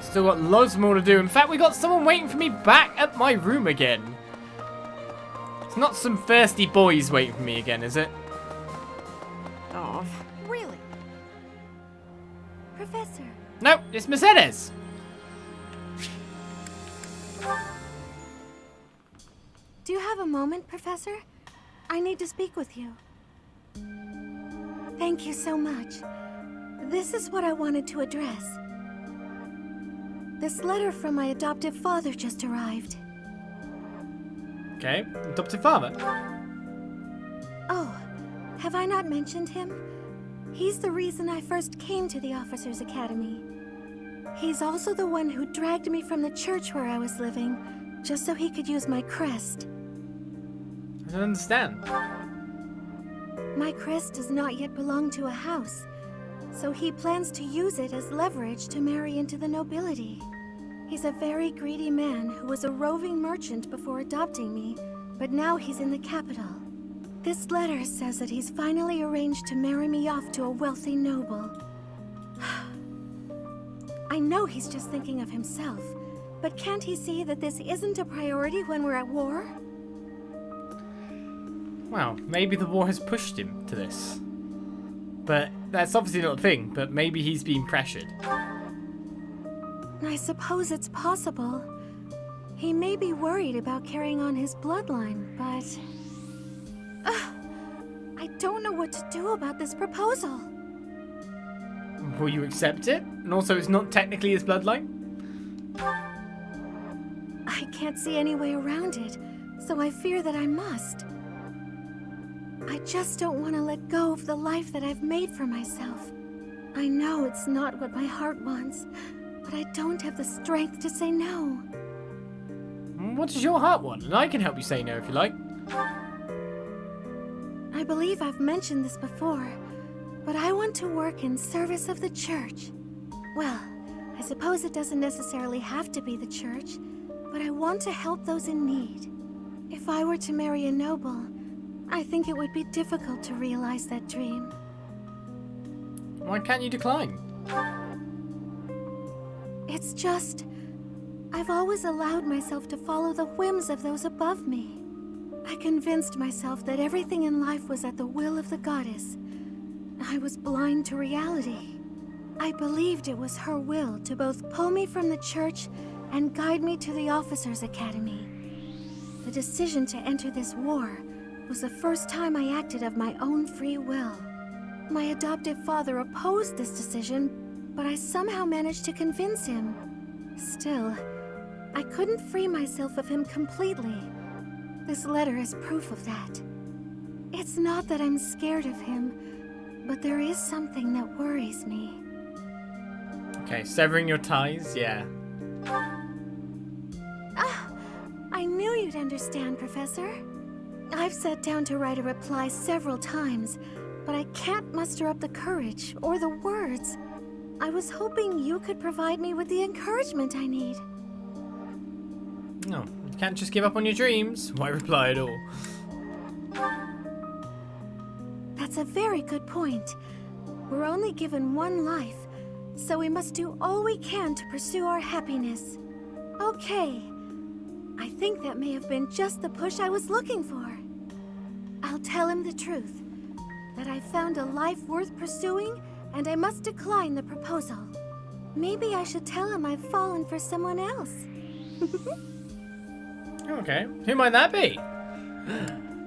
Still got loads more to do. In fact, we got someone waiting for me back at my room again. It's not some thirsty boys waiting for me again, is it? Oh, Nope, it's Mercedes. Do you have a moment, Professor? I need to speak with you. Thank you so much. This is what I wanted to address. This letter from my adoptive father just arrived. Okay, adoptive father. Oh, have I not mentioned him? He's the reason I first came to the Officers' Academy. He's also the one who dragged me from the church where I was living, just so he could use my crest. I don't understand. My crest does not yet belong to a house, so he plans to use it as leverage to marry into the nobility. He's a very greedy man who was a roving merchant before adopting me, but now he's in the capital. This letter says that he's finally arranged to marry me off to a wealthy noble. I know he's just thinking of himself, but can't he see that this isn't a priority when we're at war? Well, maybe the war has pushed him to this. But that's obviously not a thing, but maybe he's being pressured. I suppose it's possible. He may be worried about carrying on his bloodline, but... I don't know what to do about this proposal. Will you accept it? And also, it's not technically his bloodline? I can't see any way around it, so I fear that I must. I just don't want to let go of the life that I've made for myself. I know it's not what my heart wants, but I don't have the strength to say no. What does your heart want? And I can help you say no if you like. I believe I've mentioned this before, but I want to work in service of the church. Well, I suppose it doesn't necessarily have to be the church, but I want to help those in need. If I were to marry a noble, I think it would be difficult to realize that dream. Why can't you decline? It's just... I've always allowed myself to follow the whims of those above me. I convinced myself that everything in life was at the will of the goddess. I was blind to reality. I believed it was her will to both pull me from the church and guide me to the Officers' Academy. The decision to enter this war was the first time I acted of my own free will. My adoptive father opposed this decision, but I somehow managed to convince him. Still, I couldn't free myself of him completely. This letter is proof of that. It's not that I'm scared of him, but there is something that worries me. Okay, severing your ties, yeah. I knew you'd understand, Professor. I've sat down to write a reply several times, but I can't muster up the courage or the words. I was hoping you could provide me with the encouragement I need. No, you can't just give up on your dreams. Why reply at all? That's a very good point. We're only given one life, so we must do all we can to pursue our happiness. Okay. I think that may have been just the push I was looking for. I'll tell him the truth. That I found a life worth pursuing, and I must decline the proposal. Maybe I should tell him I've fallen for someone else. Okay, who might that be?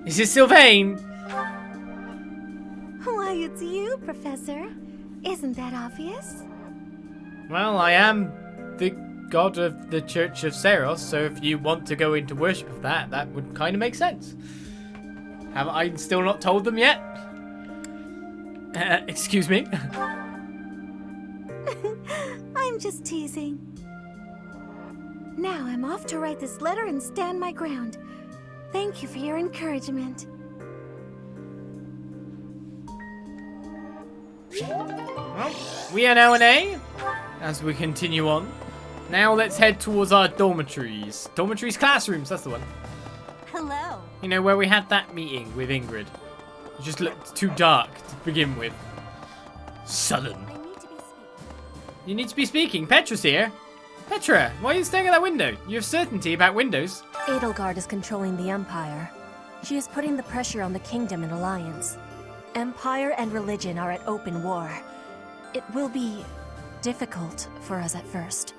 Is it Sylvain? Why, it's you, Professor. Isn't that obvious? Well, I am the god of the Church of Seros, so if you want to go into worship of that, that would kind of make sense. Have I still not told them yet? Excuse me? I'm just teasing. Now I'm off to write this letter and stand my ground. Thank you for your encouragement. Well, we are now in A, as we continue on. Now let's head towards our dormitories. Dormitories, classrooms, that's the one. Hello. You know, where we had that meeting with Ingrid. It just looked too dark to begin with. Sullen. You need to be speaking. Petra's here. Petra, why are you staring at that window? You have certainty about windows. Edelgard is controlling the Empire. She is putting the pressure on the Kingdom in alliance. Empire and religion are at open war. It will be difficult for us at first,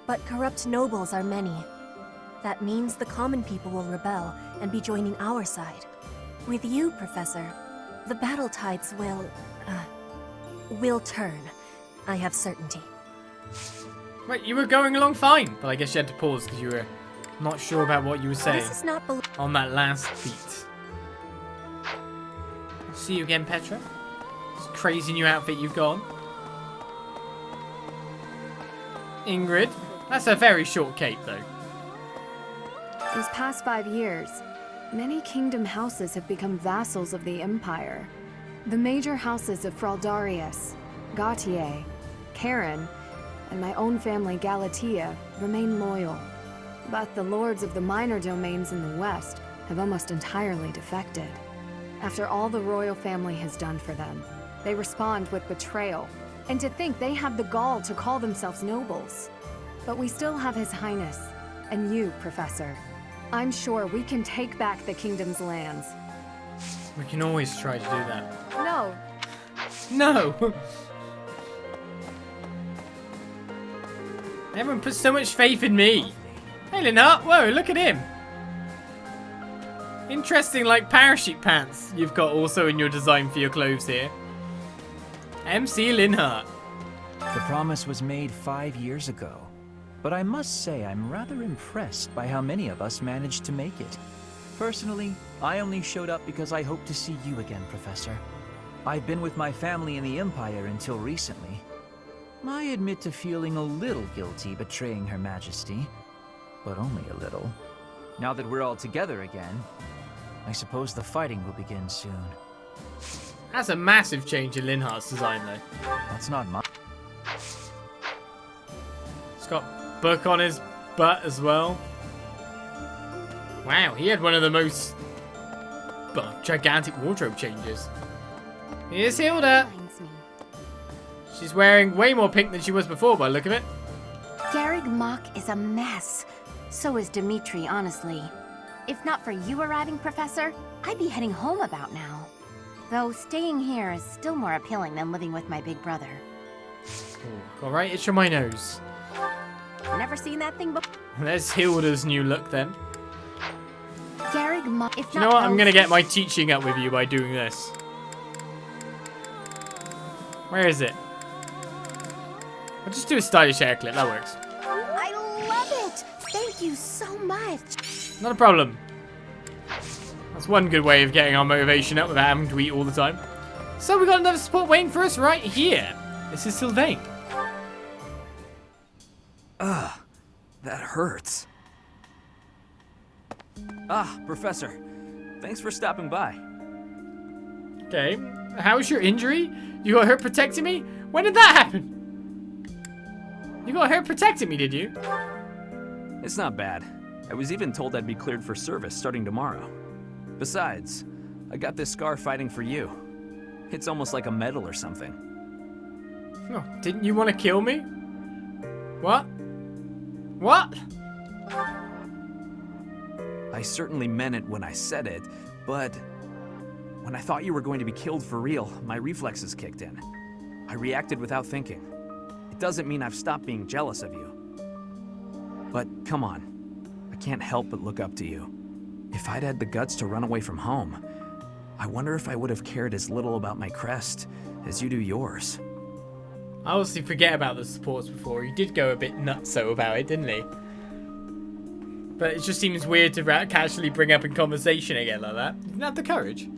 but corrupt nobles are many. That means the common people will rebel and be joining our side. With you, Professor, the battle tides will turn. I have certainty. Wait, you were going along fine, but I guess you had to pause because you were not sure about what you were saying This is not on that last beat. See you again, Petra. This crazy new outfit you've got on. Ingrid. That's a very short cape, though. These past 5 years, many kingdom houses have become vassals of the Empire. The major houses of Fraldarius, Gautier, Karen, and my own family Galatea remain loyal. But the lords of the minor domains in the west have almost entirely defected. After all the royal family has done for them, they respond with betrayal. And to think they have the gall to call themselves nobles. But we still have His Highness, and you, Professor. I'm sure we can take back the kingdom's lands. We can always try to do that. No. No! Everyone puts so much faith in me. Hey, Linhart. Whoa, look at him. Interesting, like, parachute pants you've got also in your design for your clothes here. MC Linhart. The promise was made 5 years ago, but I must say I'm rather impressed by how many of us managed to make it. Personally, I only showed up because I hope to see you again, Professor. I've been with my family in the Empire until recently. I admit to feeling a little guilty betraying Her Majesty, but only a little. Now that we're all together again, I suppose the fighting will begin soon. That's a massive change in Linhart's design, though. That's not much. He's got book on his butt as well. Wow, he had one of the most gigantic wardrobe changes. Here's Hilda. She's wearing way more pink than she was before by the look of it. Garreg Mach is a mess. So is Dimitri, honestly. If not for you arriving, Professor, I'd be heading home about now. Though staying here is still more appealing than living with my big brother. Alright, itch on my nose. Never seen that thing before. There's Hilda's new look then. Garreg Mach, if Do you know what? I'm gonna get my teaching up with you by doing this. Where is it? I'll just do a stylish hair clip, that works. I love it! Thank you so much. Not a problem. That's one good way of getting our motivation up without having to eat all the time. So we got another support waiting for us right here. This is Sylvain. Ugh, that hurts. Ah, Professor. Thanks for stopping by. Okay, how's your injury? You got hurt protecting me? When did that happen? You got hurt protecting me, did you? It's not bad. I was even told I'd be cleared for service starting tomorrow. Besides, I got this scar fighting for you. It's almost like a medal or something. Oh, didn't you want to kill me? What? What? I certainly meant it when I said it, but when I thought you were going to be killed for real, my reflexes kicked in. I reacted without thinking. It doesn't mean I've stopped being jealous of you. But come on, I can't help but look up to you. If I'd had the guts to run away from home, I wonder if I would have cared as little about my crest as you do yours. I honestly forget about the supports before. He did go a bit nutso about it, didn't he? But it just seems weird to casually bring up in conversation again like that. You didn't have the courage.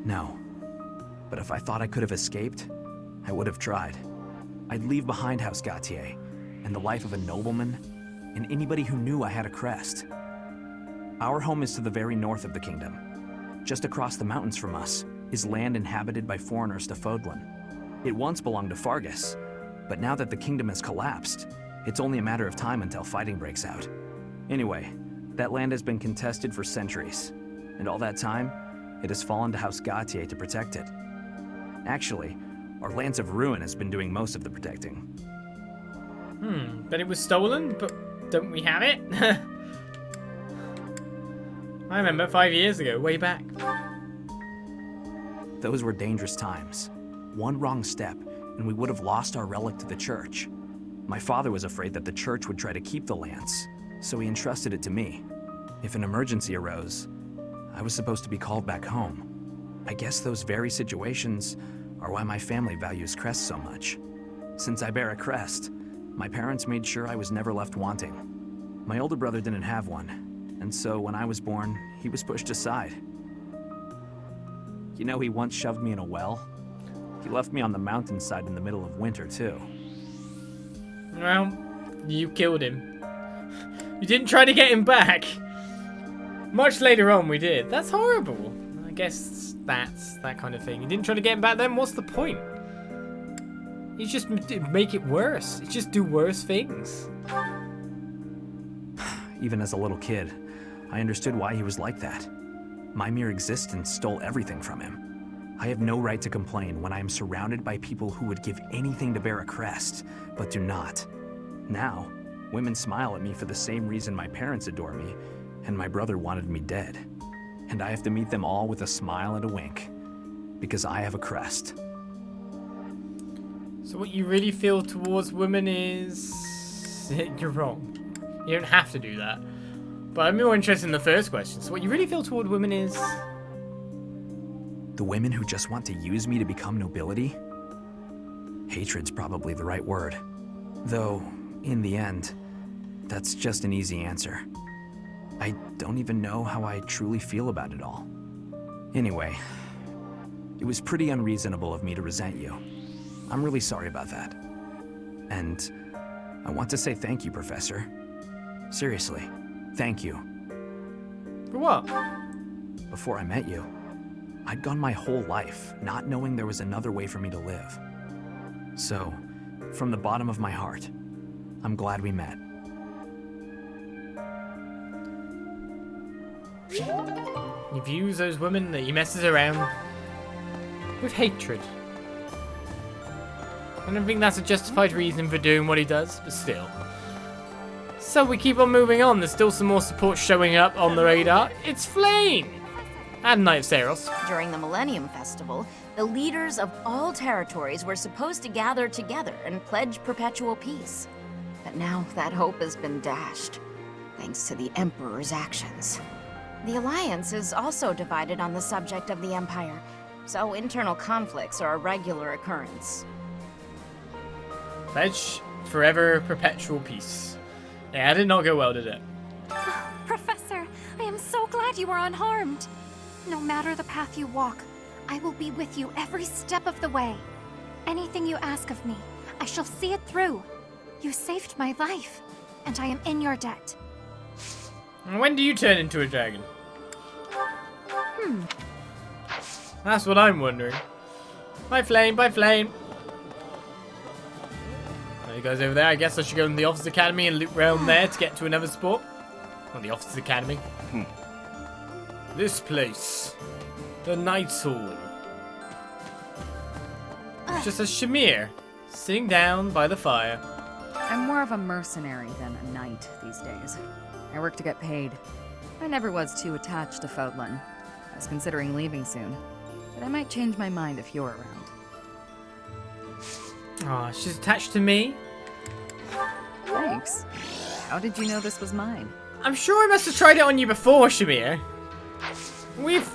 No. But if I thought I could have escaped, I would have tried. I'd leave behind House Gautier and the life of a nobleman and anybody who knew I had a crest. Our home is to the very north of the kingdom. Just across the mountains from us is land inhabited by foreigners to Fódlan. It once belonged to Fargus, but now that the kingdom has collapsed, it's only a matter of time until fighting breaks out. Anyway, that land has been contested for centuries, and all that time, it has fallen to House Gautier to protect it. Actually, our Lance of Ruin has been doing most of the protecting. But it was stolen, but don't we have it? I remember 5 years ago, way back. Those were dangerous times. One wrong step, and we would have lost our relic to the church. My father was afraid that the church would try to keep the lance, so he entrusted it to me. If an emergency arose, I was supposed to be called back home. I guess those very situations are why my family values crests so much. Since I bear a crest, my parents made sure I was never left wanting. My older brother didn't have one, and so when I was born, he was pushed aside. You know, he once shoved me in a well. He left me on the mountainside in the middle of winter, too. Well, you killed him. You didn't try to get him back. Much later on, we did. That's horrible. I guess that's that kind of thing. You didn't try to get him back then? What's the point? You just make it worse. You just do worse things. Even as a little kid, I understood why he was like that. My mere existence stole everything from him. I have no right to complain when I am surrounded by people who would give anything to bear a crest, but do not. Now, women smile at me for the same reason my parents adore me, and my brother wanted me dead. And I have to meet them all with a smile and a wink, because I have a crest. So what you really feel towards women is... You're wrong. You don't have to do that. But I'm more interested in the first question. So what you really feel toward women is... The women who just want to use me to become nobility? Hatred's probably the right word. Though, in the end, that's just an easy answer. I don't even know how I truly feel about it all. Anyway, it was pretty unreasonable of me to resent you. I'm really sorry about that. And I want to say thank you, Professor. Seriously, thank you. For what? Before I met you, I'd gone my whole life not knowing there was another way for me to live. So, from the bottom of my heart, I'm glad we met. He views those women that he messes around with hatred. I don't think that's a justified reason for doing what he does, but still. So we keep on moving on. There's still some more support showing up on the radar. It's Flame! And Knight of Saros. During the Millennium Festival, the leaders of all territories were supposed to gather together and pledge perpetual peace. But now that hope has been dashed, thanks to the Emperor's actions. The Alliance is also divided on the subject of the Empire, so internal conflicts are a regular occurrence. Pledge forever perpetual peace. Yeah, that did not go well, did it? Professor, I am so glad you are unharmed. No matter the path you walk, I will be with you every step of the way. Anything you ask of me, I shall see it through. You saved my life, and I am in your debt. When do you turn into a dragon? That's what I'm wondering. Bye, Flame. Bye, Flame. Are you guys over there? I guess I should go in the Officers Academy and loop around there to get to another sport. Not the Officers Academy. This place. The Knight's Hall. It's just a Shamir sitting down by the fire. I'm more of a mercenary than a knight these days. I work to get paid. I never was too attached to Fódlan. I was considering leaving soon, but I might change my mind if you're around. Aw, she's attached to me? Thanks. How did you know this was mine? I'm sure I must have tried it on you before, Shamir. We've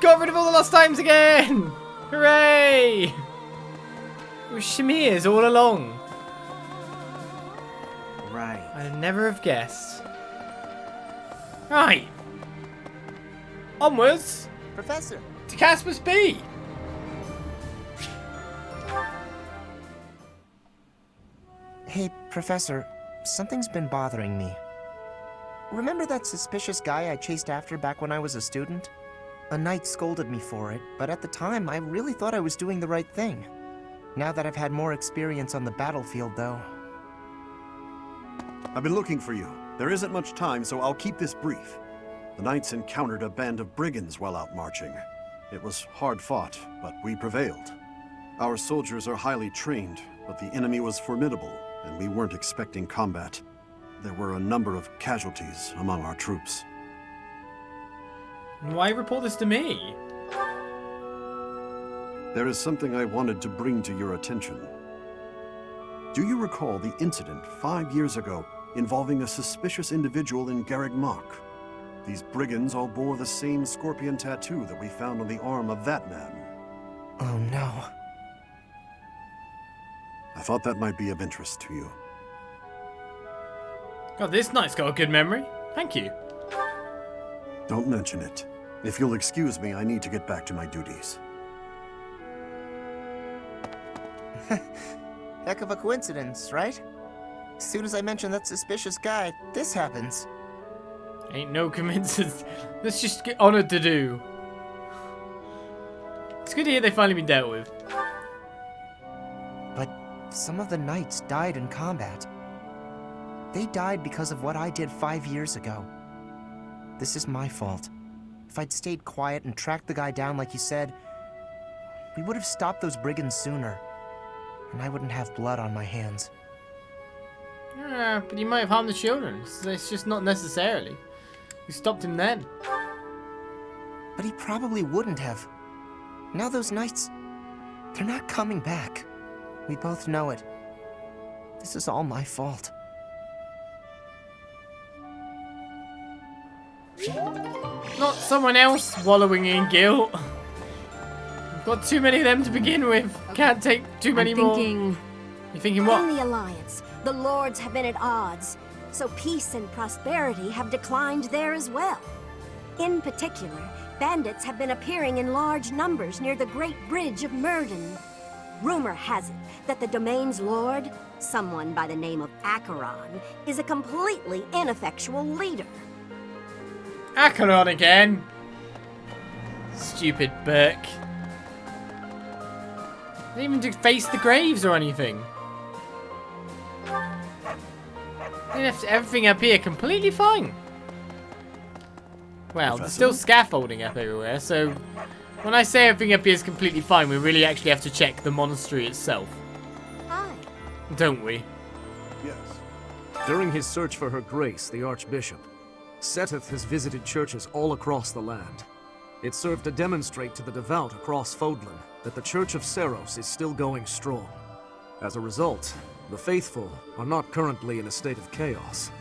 got rid of all the lost times again! Hooray! It was Shamir's all along. Right. I'd never have guessed. Right. Onwards. Professor. To Casper's B. Hey, Professor, something's been bothering me. Remember that suspicious guy I chased after back when I was a student? A knight scolded me for it, but at the time I really thought I was doing the right thing. Now that I've had more experience on the battlefield, though... I've been looking for you. There isn't much time, so I'll keep this brief. The knights encountered a band of brigands while out marching. It was hard fought, but we prevailed. Our soldiers are highly trained, but the enemy was formidable, and we weren't expecting combat. There were a number of casualties among our troops. Why report this to me? There is something I wanted to bring to your attention. Do you recall the incident 5 years ago involving a suspicious individual in Garreg Mach? These brigands all bore the same scorpion tattoo that we found on the arm of that man. Oh no. I thought that might be of interest to you. God, this knight's got a good memory. Thank you. Don't mention it. If you'll excuse me, I need to get back to my duties. Heck of a coincidence, right? As soon as I mention that suspicious guy, this happens. Ain't no coincidence. Let's just get honored to do. It's good to hear they've finally been dealt with. But some of the knights died in combat. They died because of what I did 5 years ago. This is my fault. If I'd stayed quiet and tracked the guy down like you said, we would have stopped those brigands sooner. And I wouldn't have blood on my hands. But he might have harmed the children. It's just not necessarily. You stopped him then. But he probably wouldn't have. Now those knights, they're not coming back. We both know it. This is all my fault. Not someone else wallowing in guilt. We've got too many of them to begin with. Can't take too many more. You're thinking what? In the Alliance, the lords have been at odds, so peace and prosperity have declined there as well. In particular, bandits have been appearing in large numbers near the Great Bridge of Myrden. Rumor has it that the domain's lord, someone by the name of Acheron, is a completely ineffectual leader. Acheron again. Stupid Burke. Didn't even face the graves or anything. They left everything up here completely fine. Well, there's still scaffolding up everywhere, so when I say everything up here is completely fine, we really actually have to check the monastery itself. Hi. Don't we? Yes. During his search for her grace, the Archbishop, Seteth has visited churches all across the land. It served to demonstrate to the devout across Fódlan that the Church of Seros is still going strong. As a result, the faithful are not currently in a state of chaos.